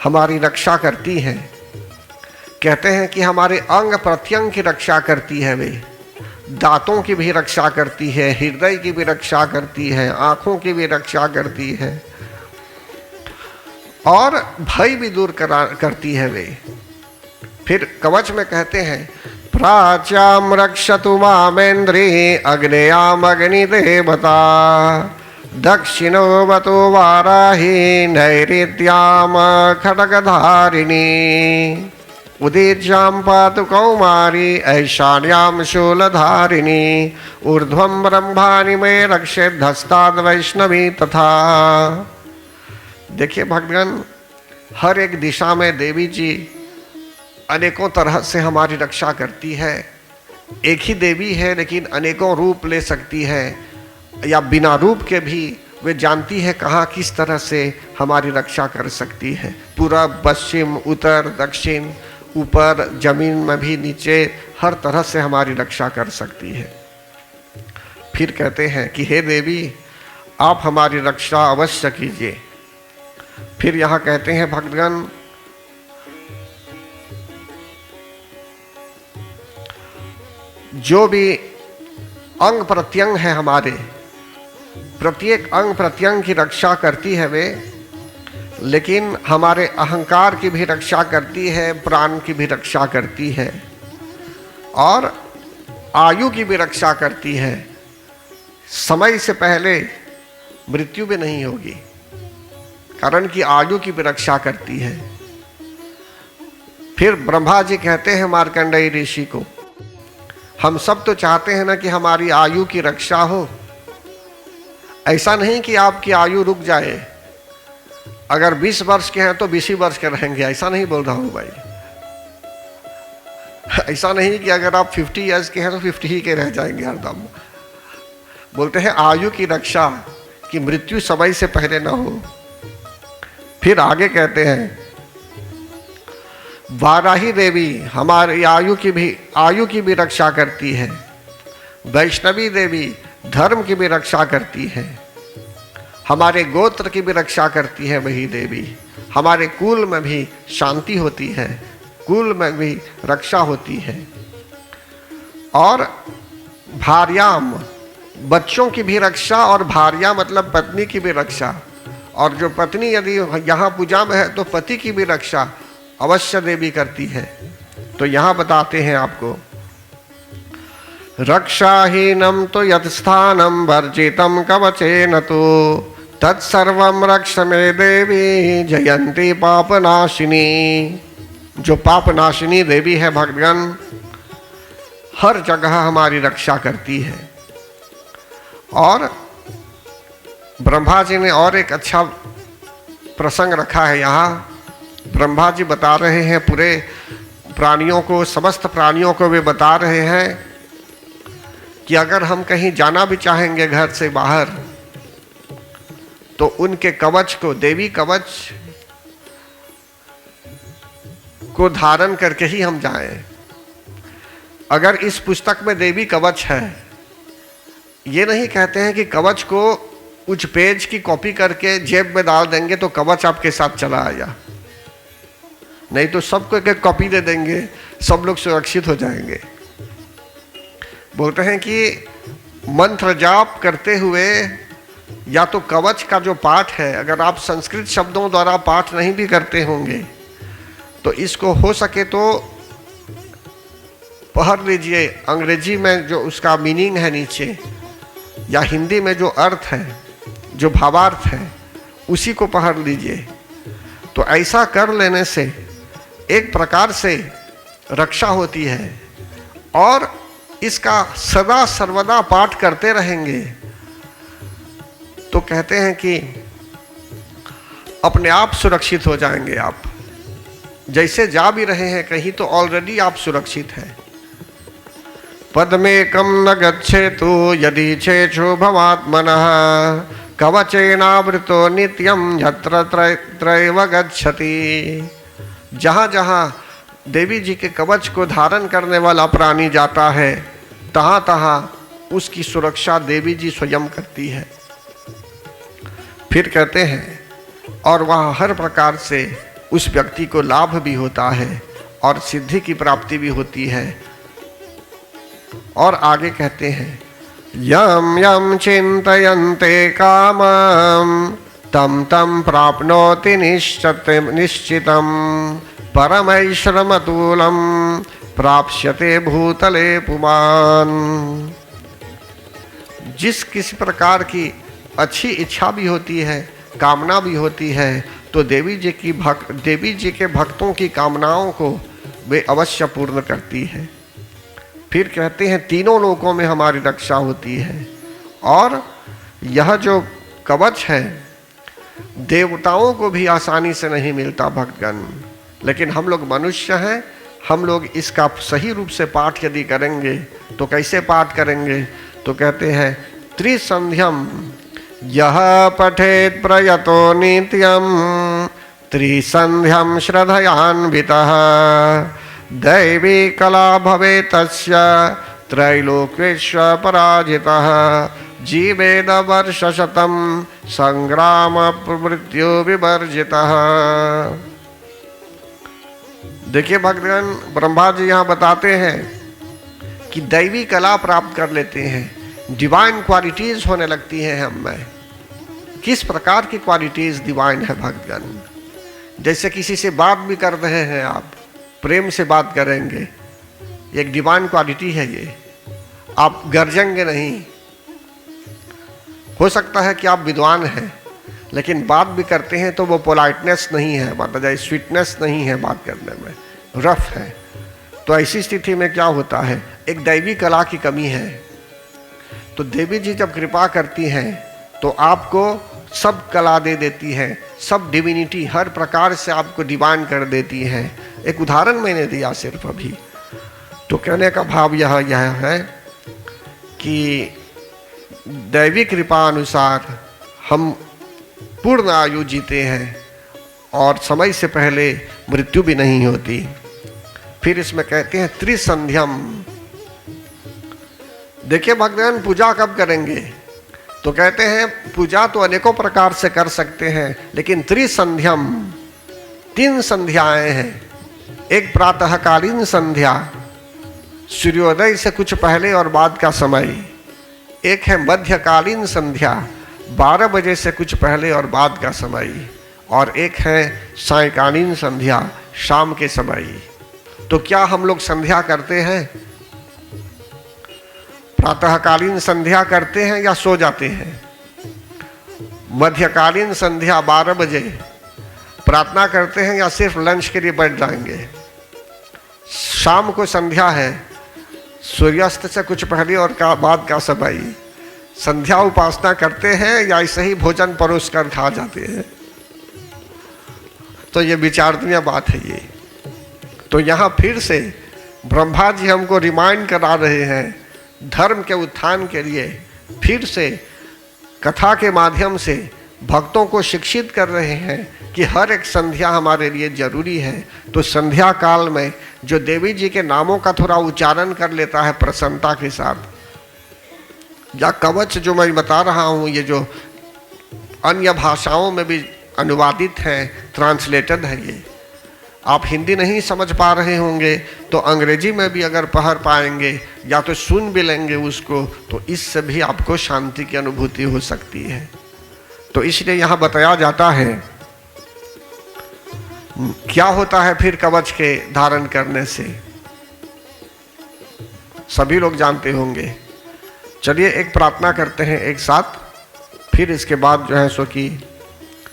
हमारी रक्षा करती हैं। कहते हैं कि हमारे अंग प्रत्यंग की रक्षा करती है वे। दांतों की भी रक्षा करती है, हृदय की भी रक्षा करती है, आंखों की भी रक्षा करती है और भय भी दूर करती है वे। फिर कवच में कहते हैं प्राच्याम रक्षतु मामेन्द्री अग्नेयाम अग्निदेवता दक्षिणोवतो वाराही नैऋत्याम खड्गधारिणी उदीच्याम पातु कौमारी ऐशान्याम शूलधारिणी ऊर्ध्वं ब्रह्माणि में रक्षेत् हस्ताद् वैष्णवी तथा। देखिए भक्तगण, हर एक दिशा में देवी जी अनेकों तरह से हमारी रक्षा करती है। एक ही देवी है लेकिन अनेकों रूप ले सकती है, या बिना रूप के भी वे जानती है कहाँ किस तरह से हमारी रक्षा कर सकती है। पूरब, पश्चिम, उत्तर, दक्षिण, ऊपर, जमीन में भी, नीचे, हर तरह से हमारी रक्षा कर सकती है। फिर कहते हैं कि हे देवी, आप हमारी रक्षा अवश्य कीजिए। फिर यहाँ कहते हैं भक्तगण, जो भी अंग प्रत्यंग है हमारे, प्रत्येक अंग प्रत्यंग की रक्षा करती है वे, लेकिन हमारे अहंकार की भी रक्षा करती है, प्राण की भी रक्षा करती है और आयु की भी रक्षा करती है। समय से पहले मृत्यु भी नहीं होगी, कारण कि आयु की भी रक्षा करती है। फिर ब्रह्मा जी कहते हैं मार्कंडेय ऋषि को, हम सब तो चाहते हैं ना कि हमारी आयु की रक्षा हो। ऐसा नहीं कि आपकी आयु रुक जाए, अगर 20 वर्ष के हैं तो 20 ही वर्ष के रहेंगे, ऐसा नहीं बोल रहा हूं भाई। ऐसा नहीं कि अगर आप 50 ईयर्स के हैं तो 50 ही के रह जाएंगे हरदम। बोलते हैं आयु की रक्षा, कि मृत्यु समय से पहले ना हो। फिर आगे कहते हैं वाराही देवी हमारी आयु की भी रक्षा करती है। वैष्णवी देवी धर्म की भी रक्षा करती है, हमारे गोत्र की भी रक्षा करती है वही देवी। हमारे कुल में भी शांति होती है, कुल में भी रक्षा होती है। और भार्याम, बच्चों की भी रक्षा, और भार्या मतलब पत्नी की भी रक्षा। और जो पत्नी यदि यहाँ पूजा में है तो पति की भी रक्षा अवश्य देवी करती है। तो यहाँ बताते हैं आपको, रक्षाहीनम तो यत्स्थानम वर्जितम कवचेन तो तत्सर्वम रक्ष मे देवी जयंती पापनाशिनी। जो पापनाशिनी देवी है भगवान, हर जगह हमारी रक्षा करती है। और ब्रह्मा जी ने और एक अच्छा प्रसंग रखा है यहाँ। ब्रह्मा जी बता रहे हैं पूरे प्राणियों को, समस्त प्राणियों को वे बता रहे हैं कि अगर हम कहीं जाना भी चाहेंगे घर से बाहर, तो उनके कवच को, देवी कवच को धारण करके ही हम जाएं। अगर इस पुस्तक में देवी कवच है, ये नहीं कहते हैं कि कवच को कुछ पेज की कॉपी करके जेब में डाल देंगे तो कवच आपके साथ चला आया। नहीं तो सबको एक कॉपी दे देंगे, सब लोग सुरक्षित हो जाएंगे। बोलते हैं कि मंत्र जाप करते हुए या तो कवच का जो पाठ है, अगर आप संस्कृत शब्दों द्वारा पाठ नहीं भी करते होंगे तो इसको हो सके तो पढ़ लीजिए। अंग्रेजी में जो उसका मीनिंग है नीचे, या हिंदी में जो अर्थ है, जो भावार्थ है, उसी को पढ़ लीजिए। तो ऐसा कर लेने से एक प्रकार से रक्षा होती है। और इसका सदा सर्वदा पाठ करते रहेंगे तो कहते हैं कि अपने आप सुरक्षित हो जाएंगे। आप जैसे जा भी रहे हैं कहीं तो ऑलरेडी आप सुरक्षित हैं। पद्मेकं न गच्छेतु यदि चेच्छो भवात्मनः कवचेनावृतो नित्यं यत्र त्रैव गच्छति। जहाँ जहाँ देवी जी के कवच को धारण करने वाला प्राणी जाता है, तहाँ तहाँ उसकी सुरक्षा देवी जी स्वयं करती है। फिर कहते हैं और वहाँ हर प्रकार से उस व्यक्ति को लाभ भी होता है और सिद्धि की प्राप्ति भी होती है। और आगे कहते हैं यम यम चिंतयन्ते कामं तम तम प्राप्नोति निश्चितं परमैश्वरमतुलं प्राप्स्यते भूतले पुमान्। जिस किसी प्रकार की अच्छी इच्छा भी होती है, कामना भी होती है, तो देवी जी के भक्तों की कामनाओं को वे अवश्य पूर्ण करती है। फिर कहते हैं तीनों लोकों में हमारी रक्षा होती है। और यह जो कवच है देवताओं को भी आसानी से नहीं मिलता भक्तगण, लेकिन हम लोग मनुष्य हैं, हम लोग इसका सही रूप से पाठ यदि करेंगे तो कैसे पाठ करेंगे? तो कहते हैं त्रिसंध्यम यह पठेत प्रयतो नित्यम त्रिसंध्यम श्रद्धयान्वितः दैवी कला भवे तस्य त्रैलोक्येश्व पराजितः जीवेद वर्षशतं संग्राम मृत्यु विवर्जितः। देखिए भक्तगण, ब्रह्मा जी यहाँ बताते हैं कि दैवी कला प्राप्त कर लेते हैं, डिवाइन क्वालिटीज होने लगती हैं हम में। किस प्रकार की क्वालिटीज डिवाइन है भक्तगण? जैसे किसी से बात भी कर रहे हैं आप, प्रेम से बात करेंगे, एक डिवाइन क्वालिटी है ये। आप गरजेंगे नहीं। हो सकता है कि आप विद्वान हैं, लेकिन बात भी करते हैं तो वो पोलाइटनेस नहीं है, मतलब जाए स्वीटनेस नहीं है, बात करने में रफ है। तो ऐसी स्थिति में क्या होता है? एक दैवी कला की कमी है। तो देवी जी जब कृपा करती हैं तो आपको सब कला दे देती है, सब डिविनिटी हर प्रकार से आपको डिवाइन कर देती है। एक उदाहरण मैंने दिया सिर्फ अभी। तो कहने का भाव यह है कि दैवी कृपा अनुसार हम पूर्ण आयु जीते हैं और समय से पहले मृत्यु भी नहीं होती। फिर इसमें कहते हैं त्रिसंध्यम। देखिए भक्तगण, पूजा कब करेंगे? तो कहते हैं पूजा तो अनेकों प्रकार से कर सकते हैं, लेकिन त्रिसंध्यम, 3 संध्याएं हैं। एक प्रातःकालीन संध्या, सूर्योदय से कुछ पहले और बाद का समय। एक है मध्यकालीन संध्या, 12 बजे से कुछ पहले और बाद का समय। और एक है सायंकालीन संध्या, शाम के समय। तो क्या हम लोग संध्या करते हैं? प्रातःकालीन संध्या करते हैं या सो जाते हैं? मध्यकालीन संध्या 12 बजे प्रार्थना करते हैं या सिर्फ लंच के लिए बैठ जाएंगे? शाम को संध्या है, सूर्यास्त से कुछ पहले और बाद का समय। संध्या उपासना करते हैं या ऐसे ही भोजन परोस कर खा जाते हैं? तो ये विचारणीय बात है ये। तो यहाँ फिर से ब्रह्मा जी हमको रिमाइंड करा रहे हैं, धर्म के उत्थान के लिए फिर से कथा के माध्यम से भक्तों को शिक्षित कर रहे हैं कि हर एक संध्या हमारे लिए जरूरी है। तो संध्या काल में जो देवी जी के नामों का थोड़ा उच्चारण कर लेता है प्रसन्नता के साथ, या कवच जो मैं बता रहा हूँ, ये जो अन्य भाषाओं में भी अनुवादित है, ट्रांसलेटेड है, ये आप हिंदी नहीं समझ पा रहे होंगे तो अंग्रेजी में भी अगर पढ़ पाएंगे या तो सुन भी लेंगे उसको, तो इससे भी आपको शांति की अनुभूति हो सकती है। तो इसलिए यहाँ बताया जाता है क्या होता है फिर कवच के धारण करने से, सभी लोग जानते होंगे। चलिए एक प्रार्थना करते हैं एक साथ, फिर इसके बाद जो है सो कि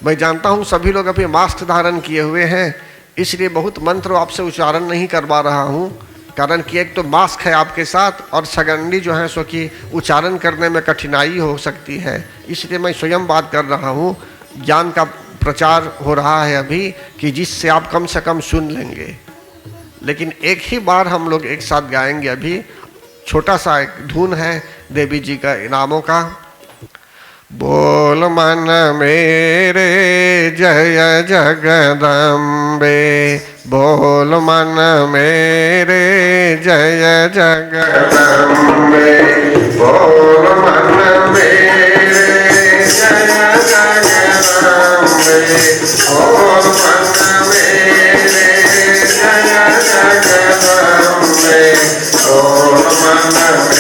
मैं जानता हूँ सभी लोग अभी मास्क धारण किए हुए हैं, इसलिए बहुत मंत्र आपसे उच्चारण नहीं करवा रहा हूँ, कारण कि एक तो मास्क है आपके साथ और सेकेंडली जो है सो कि उच्चारण करने में कठिनाई हो सकती है, इसलिए मैं स्वयं बात कर रहा हूँ। ज्ञान का प्रचार हो रहा है अभी कि जिससे आप कम से कम सुन लेंगे, लेकिन एक ही बार हम लोग एक साथ गाएंगे। अभी छोटा सा एक धुन है देवी जी का इनामों का। बोल मन मेरे जय जगदम्बे, बोल मन मेरे जय जगदम्बे, बोल मन मेरे जय जगदम्बे, बोल मन मेरे जय जगदम्बे, बोल मन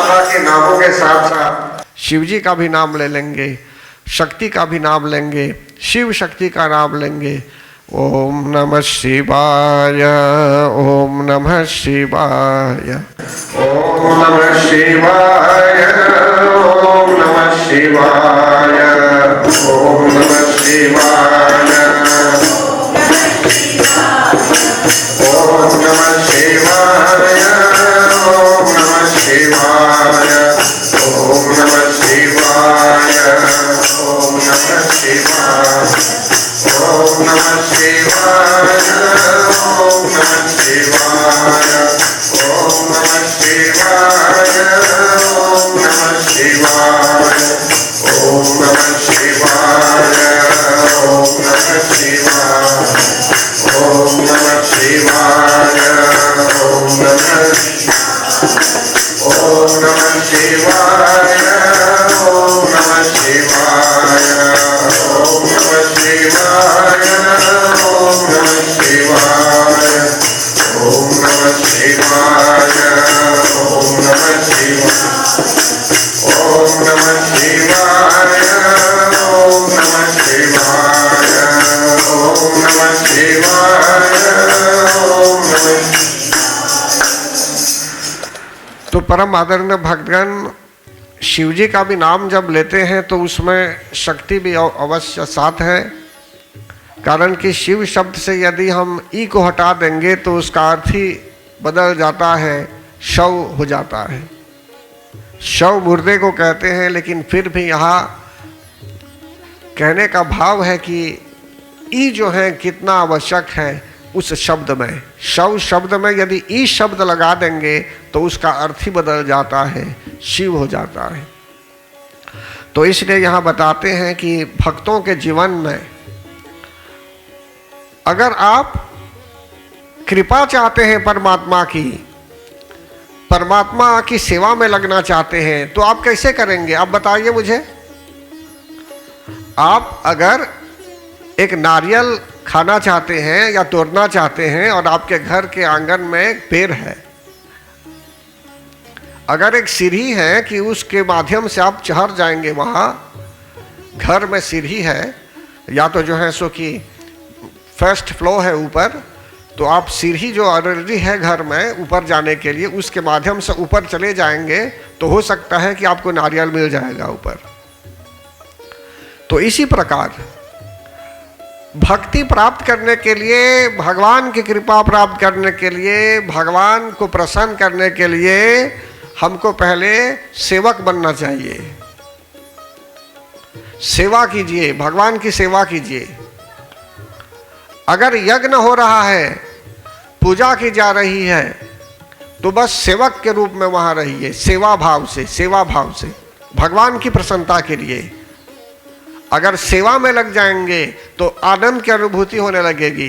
माता के नामों के साथ साथ शिव जी का भी नाम ले लेंगे, शक्ति का भी नाम लेंगे, शिव शक्ति का नाम लेंगे। ओम नमः शिवाय, ओम नमः शिवाय, ओम नमः शिवाय, ओम नमः शिवाय, ओम नमः शिवाय, ओम नमः शिवाय, ओम नमः शिवाय, ओम नमः शिवाय, ओम नमः शिवाय, ओम नमः शिवाय, ओम नमः शिवाय, ओम नमः शिवाय, ओम नमः शिवाय, ओम नमः शिवाय, ओम नमः शिवाय, ओम नमः शिवाय, ओम नमः, ओम नमः शिवाय, ओम नमः शिवाय, ओम नमः शिवाय, ओम नमः शिवाय, ओम नमः शिवाय, ओम नमः शिवाय, ओम नमः शिवाय, ओम नमः शिवाय, ओम नमः शिवाय, ओम नमः। तो परम आदरणीय भक्तगण, शिव जी का भी नाम जब लेते हैं तो उसमें शक्ति भी अवश्य साथ है। कारण कि शिव शब्द से यदि हम ई को हटा देंगे तो उसका अर्थ ही बदल जाता है, शव हो जाता है। शव मुर्दे को कहते हैं, लेकिन फिर भी यहाँ कहने का भाव है कि ई जो है कितना आवश्यक है उस शब्द में। शव शब्द में यदि ई शब्द लगा देंगे तो उसका अर्थ ही बदल जाता है, शिव हो जाता है। तो इसलिए यहाँ बताते हैं कि भक्तों के जीवन में अगर आप कृपा चाहते हैं परमात्मा की सेवा में लगना चाहते हैं तो आप कैसे करेंगे? आप बताइए मुझे। आप अगर एक नारियल खाना चाहते हैं या तोड़ना चाहते हैं और आपके घर के आंगन में एक पेड़ है, अगर एक सीढ़ी है कि उसके माध्यम से आप चढ़ जाएंगे, वहाँ घर में सीढ़ी है या तो जो है सो कि फर्स्ट फ्लोर है ऊपर, तो आप सीढ़ी जो ऑलरेडी है घर में ऊपर जाने के लिए उसके माध्यम से ऊपर चले जाएंगे तो हो सकता है कि आपको नारियल मिल जाएगा ऊपर। तो इसी प्रकार भक्ति प्राप्त करने के लिए, भगवान की कृपा प्राप्त करने के लिए, भगवान को प्रसन्न करने के लिए हमको पहले सेवक बनना चाहिए। सेवा कीजिए, भगवान की सेवा कीजिए। अगर यज्ञ हो रहा है, पूजा की जा रही है, तो बस सेवक के रूप में वहां रहिए, सेवा भाव से भगवान की प्रसन्नता के लिए। अगर सेवा में लग जाएंगे तो आनंद की अनुभूति होने लगेगी,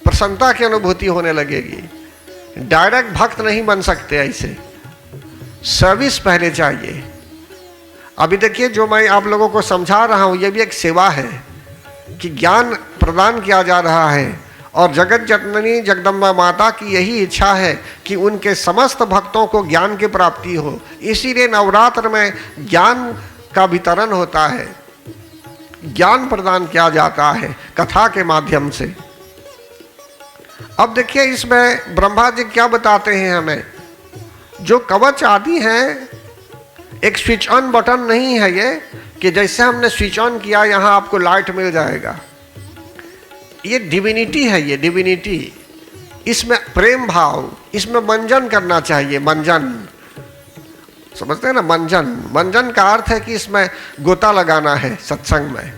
प्रसन्नता की अनुभूति होने लगेगी। डायरेक्ट भक्त नहीं बन सकते, ऐसे सर्विस पहले चाहिए। अभी देखिए, जो मैं आप लोगों को समझा रहा हूं यह भी एक सेवा है कि ज्ञान प्रदान किया जा रहा है और जगत जननी जगदम्बा माता की यही इच्छा है कि उनके समस्त भक्तों को ज्ञान की प्राप्ति हो। इसीलिए नवरात्र में ज्ञान का वितरण होता है, ज्ञान प्रदान किया जाता है कथा के माध्यम से। अब देखिए, इसमें ब्रह्मा जी क्या बताते हैं हमें। जो कवच आदि हैं, एक स्विच ऑन बटन नहीं है ये कि जैसे हमने स्विच ऑन किया यहां आपको लाइट मिल जाएगा। ये डिविनिटी है, ये डिविनिटी। इसमें प्रेम भाव, इसमें मंजन करना चाहिए। मंजन समझते हैं ना? मंजन का अर्थ है कि इसमें गोता लगाना है सत्संग में,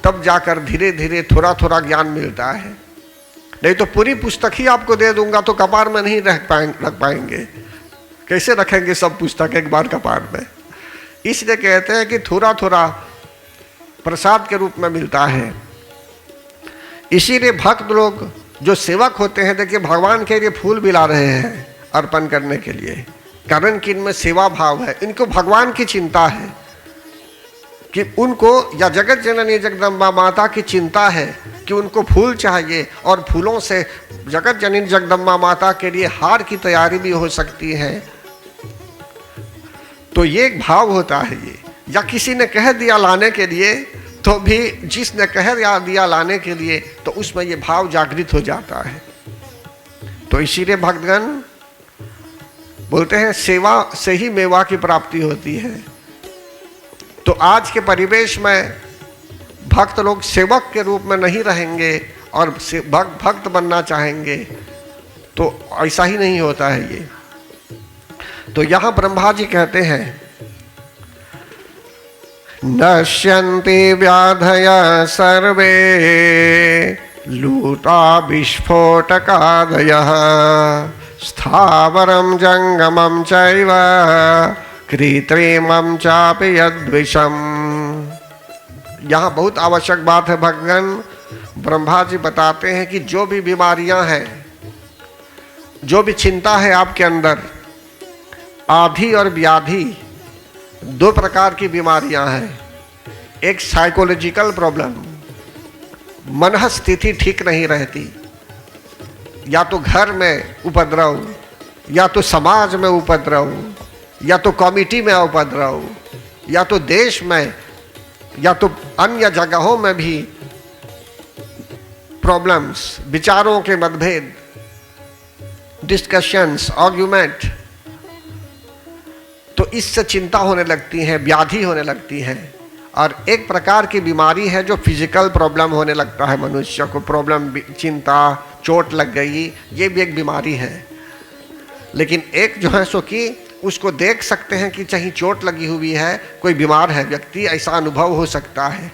तब जाकर धीरे धीरे थोड़ा थोड़ा ज्ञान मिलता है। नहीं तो पूरी पुस्तक ही आपको दे दूंगा तो कपार में नहीं रख पाएंगे। कैसे रखेंगे सब पुस्तक एक बार कपार में? इसलिए कहते हैं कि थोड़ा थोड़ा प्रसाद के रूप में मिलता है। इसीलिए भक्त लोग जो सेवक होते हैं, देखिए भगवान के लिए फूल भी ला रहे हैं अर्पण करने के लिए, कारण कि इनमें सेवा भाव है। इनको भगवान की चिंता है कि उनको, या जगत जननी जगदम्बा माता की चिंता है कि उनको फूल चाहिए, और फूलों से जगत जननी जगदम्बा माता के लिए हार की तैयारी भी हो सकती है। तो ये एक भाव होता है ये, या किसी ने कह दिया लाने के लिए, तो भी जिसने कह दिया लाने के लिए, तो उसमें ये भाव जागृत हो जाता है। तो इसीलिए भक्तगण बोलते हैं सेवा से ही मेवा की प्राप्ति होती है। तो आज के परिवेश में भक्त लोग सेवक के रूप में नहीं रहेंगे और भक्त बनना चाहेंगे, तो ऐसा ही नहीं होता है ये। तो यहां ब्रह्मा जी कहते हैं नश्यन्ति व्याधया सर्वे लूटा विस्फोटकादयः स्थावरं जंगमं चैव कृत्रिमं चापि यद्विषम्। यहाँ बहुत आवश्यक बात है भगवान ब्रह्मा जी बताते हैं कि जो भी बीमारियां हैं, जो भी चिंता है आपके अंदर, आधि और व्याधि, दो प्रकार की बीमारियां हैं। एक साइकोलॉजिकल प्रॉब्लम, मन स्थिति ठीक नहीं रहती, या तो घर में उपद्रव, या तो समाज में उपद्रव, या तो कमिटी में उपद्रव, या तो देश में, या तो अन्य जगहों में भी प्रॉब्लम्स, विचारों के मतभेद, डिस्कशंस, आर्ग्यूमेंट, तो इससे चिंता होने लगती है, व्याधि होने लगती है। और एक प्रकार की बीमारी है जो फिजिकल प्रॉब्लम होने लगता है मनुष्य को, प्रॉब्लम, चिंता, चोट लग गई, ये भी एक बीमारी है। लेकिन एक जो है सो कि उसको देख सकते हैं कि चाहे चोट लगी हुई है, कोई बीमार है व्यक्ति, ऐसा अनुभव हो सकता है।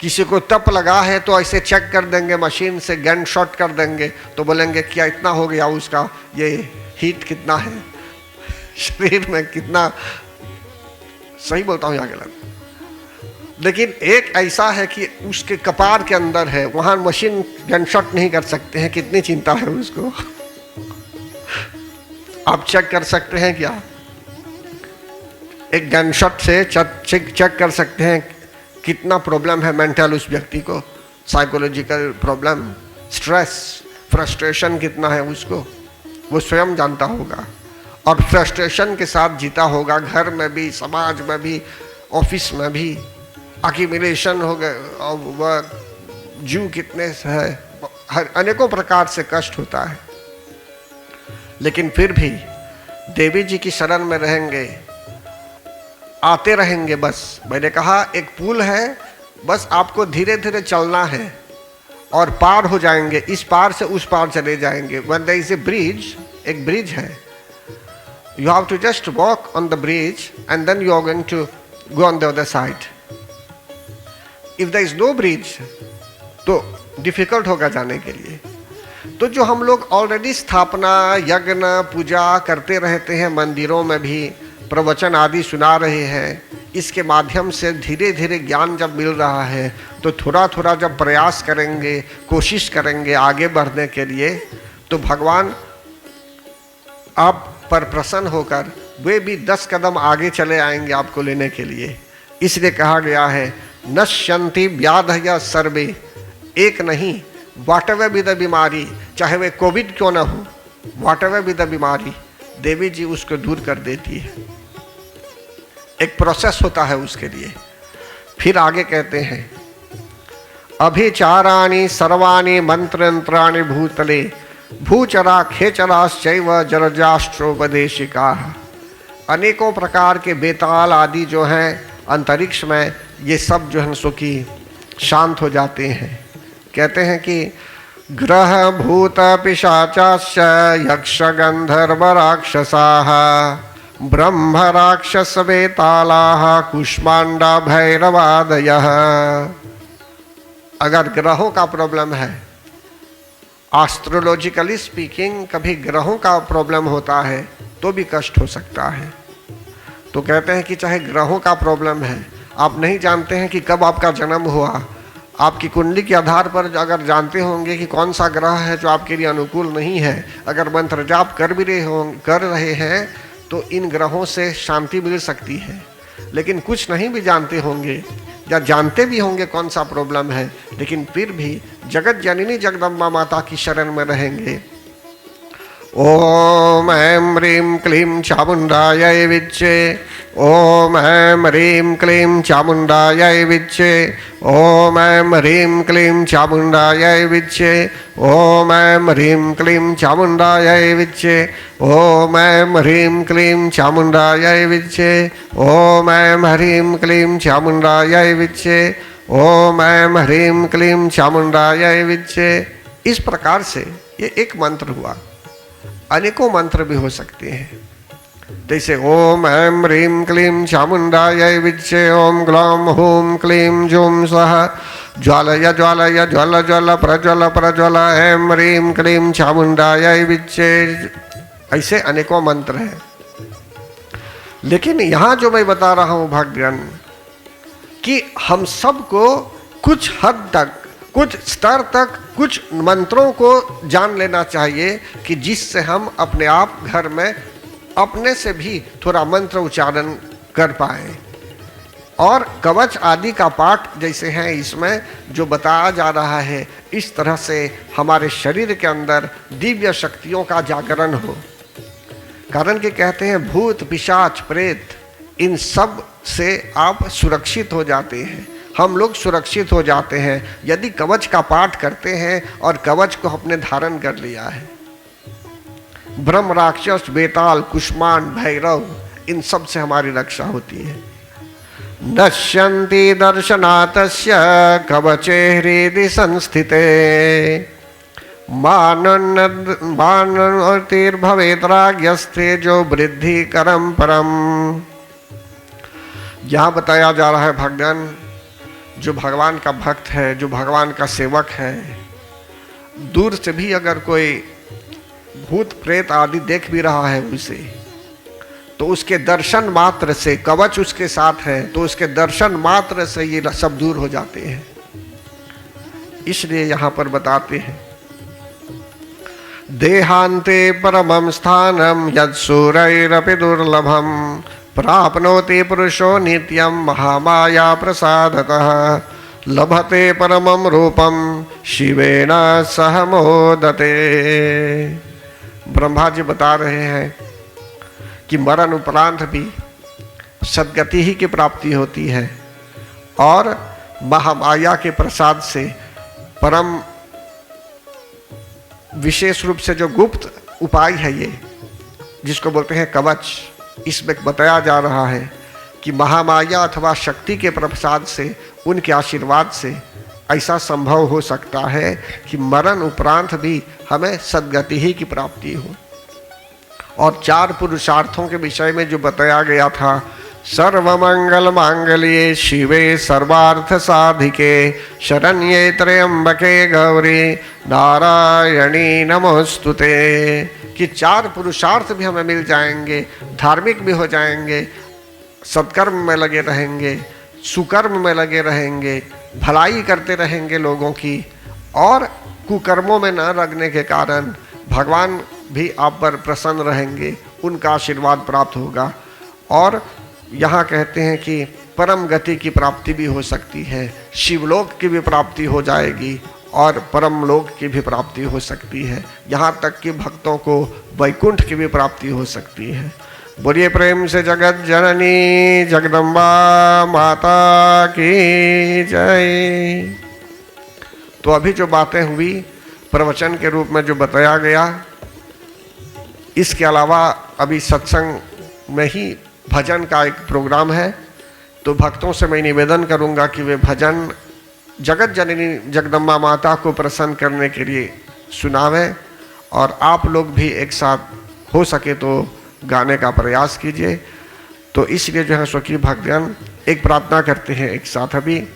किसी को तप लगा है तो ऐसे चेक कर देंगे मशीन से, गन शॉट कर देंगे, तो बोलेंगे क्या इतना हो गया उसका, ये हीट कितना है शरीर में, कितना, सही बोलता हूँ यहाँ गलत। लेकिन एक ऐसा है कि उसके कपार के अंदर है, वहां मशीन गन शॉट नहीं कर सकते हैं, कितनी चिंता है उसको आप चेक कर सकते हैं क्या? एक गन शॉट से चेक कर सकते हैं कितना प्रॉब्लम है मेंटल उस व्यक्ति को, साइकोलॉजिकल प्रॉब्लम, स्ट्रेस, फ्रस्ट्रेशन कितना है उसको, वो स्वयं जानता होगा। और फ्रस्ट्रेशन के साथ जीता होगा, घर में भी, समाज में भी, ऑफिस में भी, अक्यूमुलेशन हो गए, वर्क, जू कितने है, हर अनेकों प्रकार से कष्ट होता है। लेकिन फिर भी देवी जी की शरण में रहेंगे, आते रहेंगे। बस मैंने कहा एक पुल है, बस आपको धीरे धीरे चलना है और पार हो जाएंगे, इस पार से उस पार चले जाएंगे। When there is a bridge, एक ब्रिज है, you have to just walk on the bridge and then you are going to go on the other side. If there is no bridge, तो डिफिकल्ट होगा जाने के लिए। तो जो हम लोग ऑलरेडी स्थापना, यज्ञ, पूजा करते रहते हैं, मंदिरों में भी प्रवचन आदि सुना रहे हैं, इसके माध्यम से धीरे धीरे ज्ञान जब मिल रहा है, तो थोड़ा थोड़ा जब प्रयास करेंगे, कोशिश करेंगे आगे बढ़ने के लिए, तो भगवान आप पर प्रसन्न होकर वे भी 10 कदम आगे चले आएंगे आपको लेने के लिए। इसलिए कहा गया है नश्यन्ति व्याधया सर्वे, एक नहीं, व्हाटएवर बी द बीमारी, चाहे वे कोविड क्यों ना हो, व्हाटएवर बी द बीमारी, देवी जी उसको दूर कर देती है। एक प्रोसेस होता है उसके लिए। फिर आगे कहते हैं अभिचाराणि सर्वाणि मंत्रयंत्राणि भूतले भूचरा खेचराश्चैव जलजाष्ट्रोपदेशिका। अनेकों प्रकार के बेताल आदि जो हैं अंतरिक्ष में, ये सब जो है सो कि शांत हो जाते हैं। कहते हैं कि ग्रह भूत पिशाचाश्च यक्ष गंधर्व राक्षसाः ब्रह्म राक्षस बेतालाः कुष्मांडा भैरवादयः। अगर ग्रहों का प्रॉब्लम है, एस्ट्रोलॉजिकली स्पीकिंग कभी ग्रहों का प्रॉब्लम होता है तो भी कष्ट हो सकता है। तो कहते हैं कि चाहे ग्रहों का प्रॉब्लम है, आप नहीं जानते हैं कि कब आपका जन्म हुआ, आपकी कुंडली के आधार पर अगर जानते होंगे कि कौन सा ग्रह है जो आपके लिए अनुकूल नहीं है, अगर मंत्र जाप कर रहे हैं तो इन ग्रहों से शांति मिल सकती है। लेकिन कुछ नहीं भी जानते होंगे या जानते भी होंगे कौन सा प्रॉब्लम है, लेकिन फिर भी जगत जननी जगदम्बा माता की शरण में रहेंगे, ओम ऐं ह्रीं क्लीं चामुण्डायै विच्चे। ओम ऐं ह्रीं क्लीं चामुण्डायै विच्चे। ओम ऐं ह्रीं क्लीं चामुण्डायै विच्चे। ओम ऐं ह्रीं क्लीं चामुण्डायै विच्चे। ओम ऐं ह्रीं क्लीं चामुण्डायै विच्चे। ओम ऐं ह्रीं क्लीं चामुण्डायै विच्चे। ओम ऐं ह्रीं क्लीं चामुण्डायै विच्चे। इस प्रकार से ये एक मंत्र हुआ। अनेकों मंत्र भी हो सकते हैं, जैसे ओम ऐं ह्रीं क्लीं चामुण्डायै विच्चे। ओम ग्लौं हूं क्लीं जूं सः ज्वालय ज्वालय ज्वल ज्वल प्रज्वल प्रज्वल ऐं ह्रीं क्लीं चामुण्डायै विच्चे। ऐसे अनेकों मंत्र हैं। लेकिन यहाँ जो मैं बता रहा हूँ भक्तजन, कि हम सबको कुछ हद तक, कुछ स्तर तक, कुछ मंत्रों को जान लेना चाहिए कि जिससे हम अपने आप घर में अपने से भी थोड़ा मंत्र उच्चारण कर पाए। और कवच आदि का पाठ जैसे हैं इसमें जो बताया जा रहा है, इस तरह से हमारे शरीर के अंदर दिव्य शक्तियों का जागरण हो। कारण कि कहते हैं भूत पिशाच प्रेत इन सब से आप सुरक्षित हो जाते हैं, हम लोग सुरक्षित हो जाते हैं यदि कवच का पाठ करते हैं और कवच को अपने धारण कर लिया है। ब्रह्म राक्षस बेताल कुष्मांड भैरव इन सब से हमारी रक्षा होती है। नश्यन्ति दर्शनातस्य कवचे हृदि संस्थिते मानोन्नतिर्भवेद्राज्ञस्ते जो वृद्धि करम परम। यहाँ बताया जा रहा है भगवान, जो भगवान का भक्त है, जो भगवान का सेवक है, दूर से भी अगर कोई भूत प्रेत आदि देख भी रहा है उसे, तो उसके दर्शन मात्र से, कवच उसके साथ है तो उसके दर्शन मात्र से ये सब दूर हो जाते हैं। इसलिए यहाँ पर बताते हैं देहांते परमं स्थानम यत्सूरैरपि दुर्लभम प्राप्नोति पुरुषो नित्यं महामाया प्रसादतः लभते परमं रूपम शिवेन सह मोदते। ब्रह्मा जी बता रहे हैं कि मरण उपरांत भी सद्गति ही की प्राप्ति होती है और महामाया के प्रसाद से परम विशेष रूप से जो गुप्त उपाय है ये, जिसको बोलते हैं कवच, इसमें बताया जा रहा है कि महामाया अथवा शक्ति के प्रसाद से, उनके आशीर्वाद से ऐसा संभव हो सकता है कि मरण उपरांत भी हमें सद्गति ही की प्राप्ति हो। और 4 पुरुषार्थों के विषय में जो बताया गया था, सर्वमंगल मांगल्ये शिवे सर्वार्थ साधिके शरण्ये त्र्यंबके गौरी नारायणी नमोस्तुते, कि 4 पुरुषार्थ भी हमें मिल जाएंगे, धार्मिक भी हो जाएंगे, सत्कर्म में लगे रहेंगे, सुकर्म में लगे रहेंगे, भलाई करते रहेंगे लोगों की, और कुकर्मों में न लगने के कारण भगवान भी आप पर प्रसन्न रहेंगे, उनका आशीर्वाद प्राप्त होगा। और यहाँ कहते हैं कि परम गति की प्राप्ति भी हो सकती है, शिवलोक की भी प्राप्ति हो जाएगी और परम लोक की भी प्राप्ति हो सकती है, यहाँ तक कि भक्तों को वैकुंठ की भी प्राप्ति हो सकती है। बोलिए प्रेम से जगत जननी जगदम्बा माता की जय। तो अभी जो बातें हुई प्रवचन के रूप में जो बताया गया, इसके अलावा अभी सत्संग में ही भजन का एक प्रोग्राम है, तो भक्तों से मैं निवेदन करूंगा कि वे भजन जगत जननी जगदम्बा माता को प्रसन्न करने के लिए सुनावें, और आप लोग भी एक साथ हो सके तो गाने का प्रयास कीजिए। तो इसलिए जो है स्वकीय भक्तजन एक प्रार्थना करते हैं एक साथ अभी।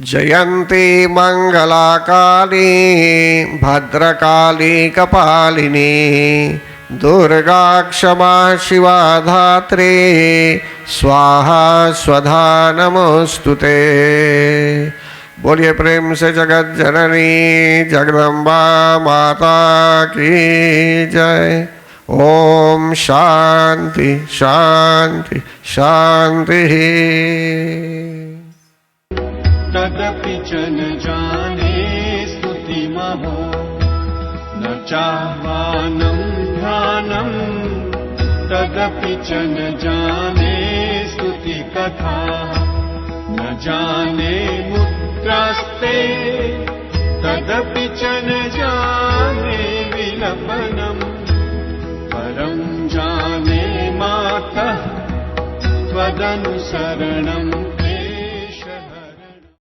जयंती मंगला काली भद्रकाली कपालिनी दुर्गा क्षमा शिवा धात्री स्वाहा स्वधा नमोस्तुते। बोलिए प्रेम से जगत जननी जगदम्बा माता की जय। ओम शांति शांति शांति। तदपि च न जाने स्तुति महो न चाह्वानं ध्यानं तदपि च न जाने स्तुति कथा न जाने मुद्रास्ते तदपि च न जाने विलपनम् परं जाने मातः त्वदनुसरणम्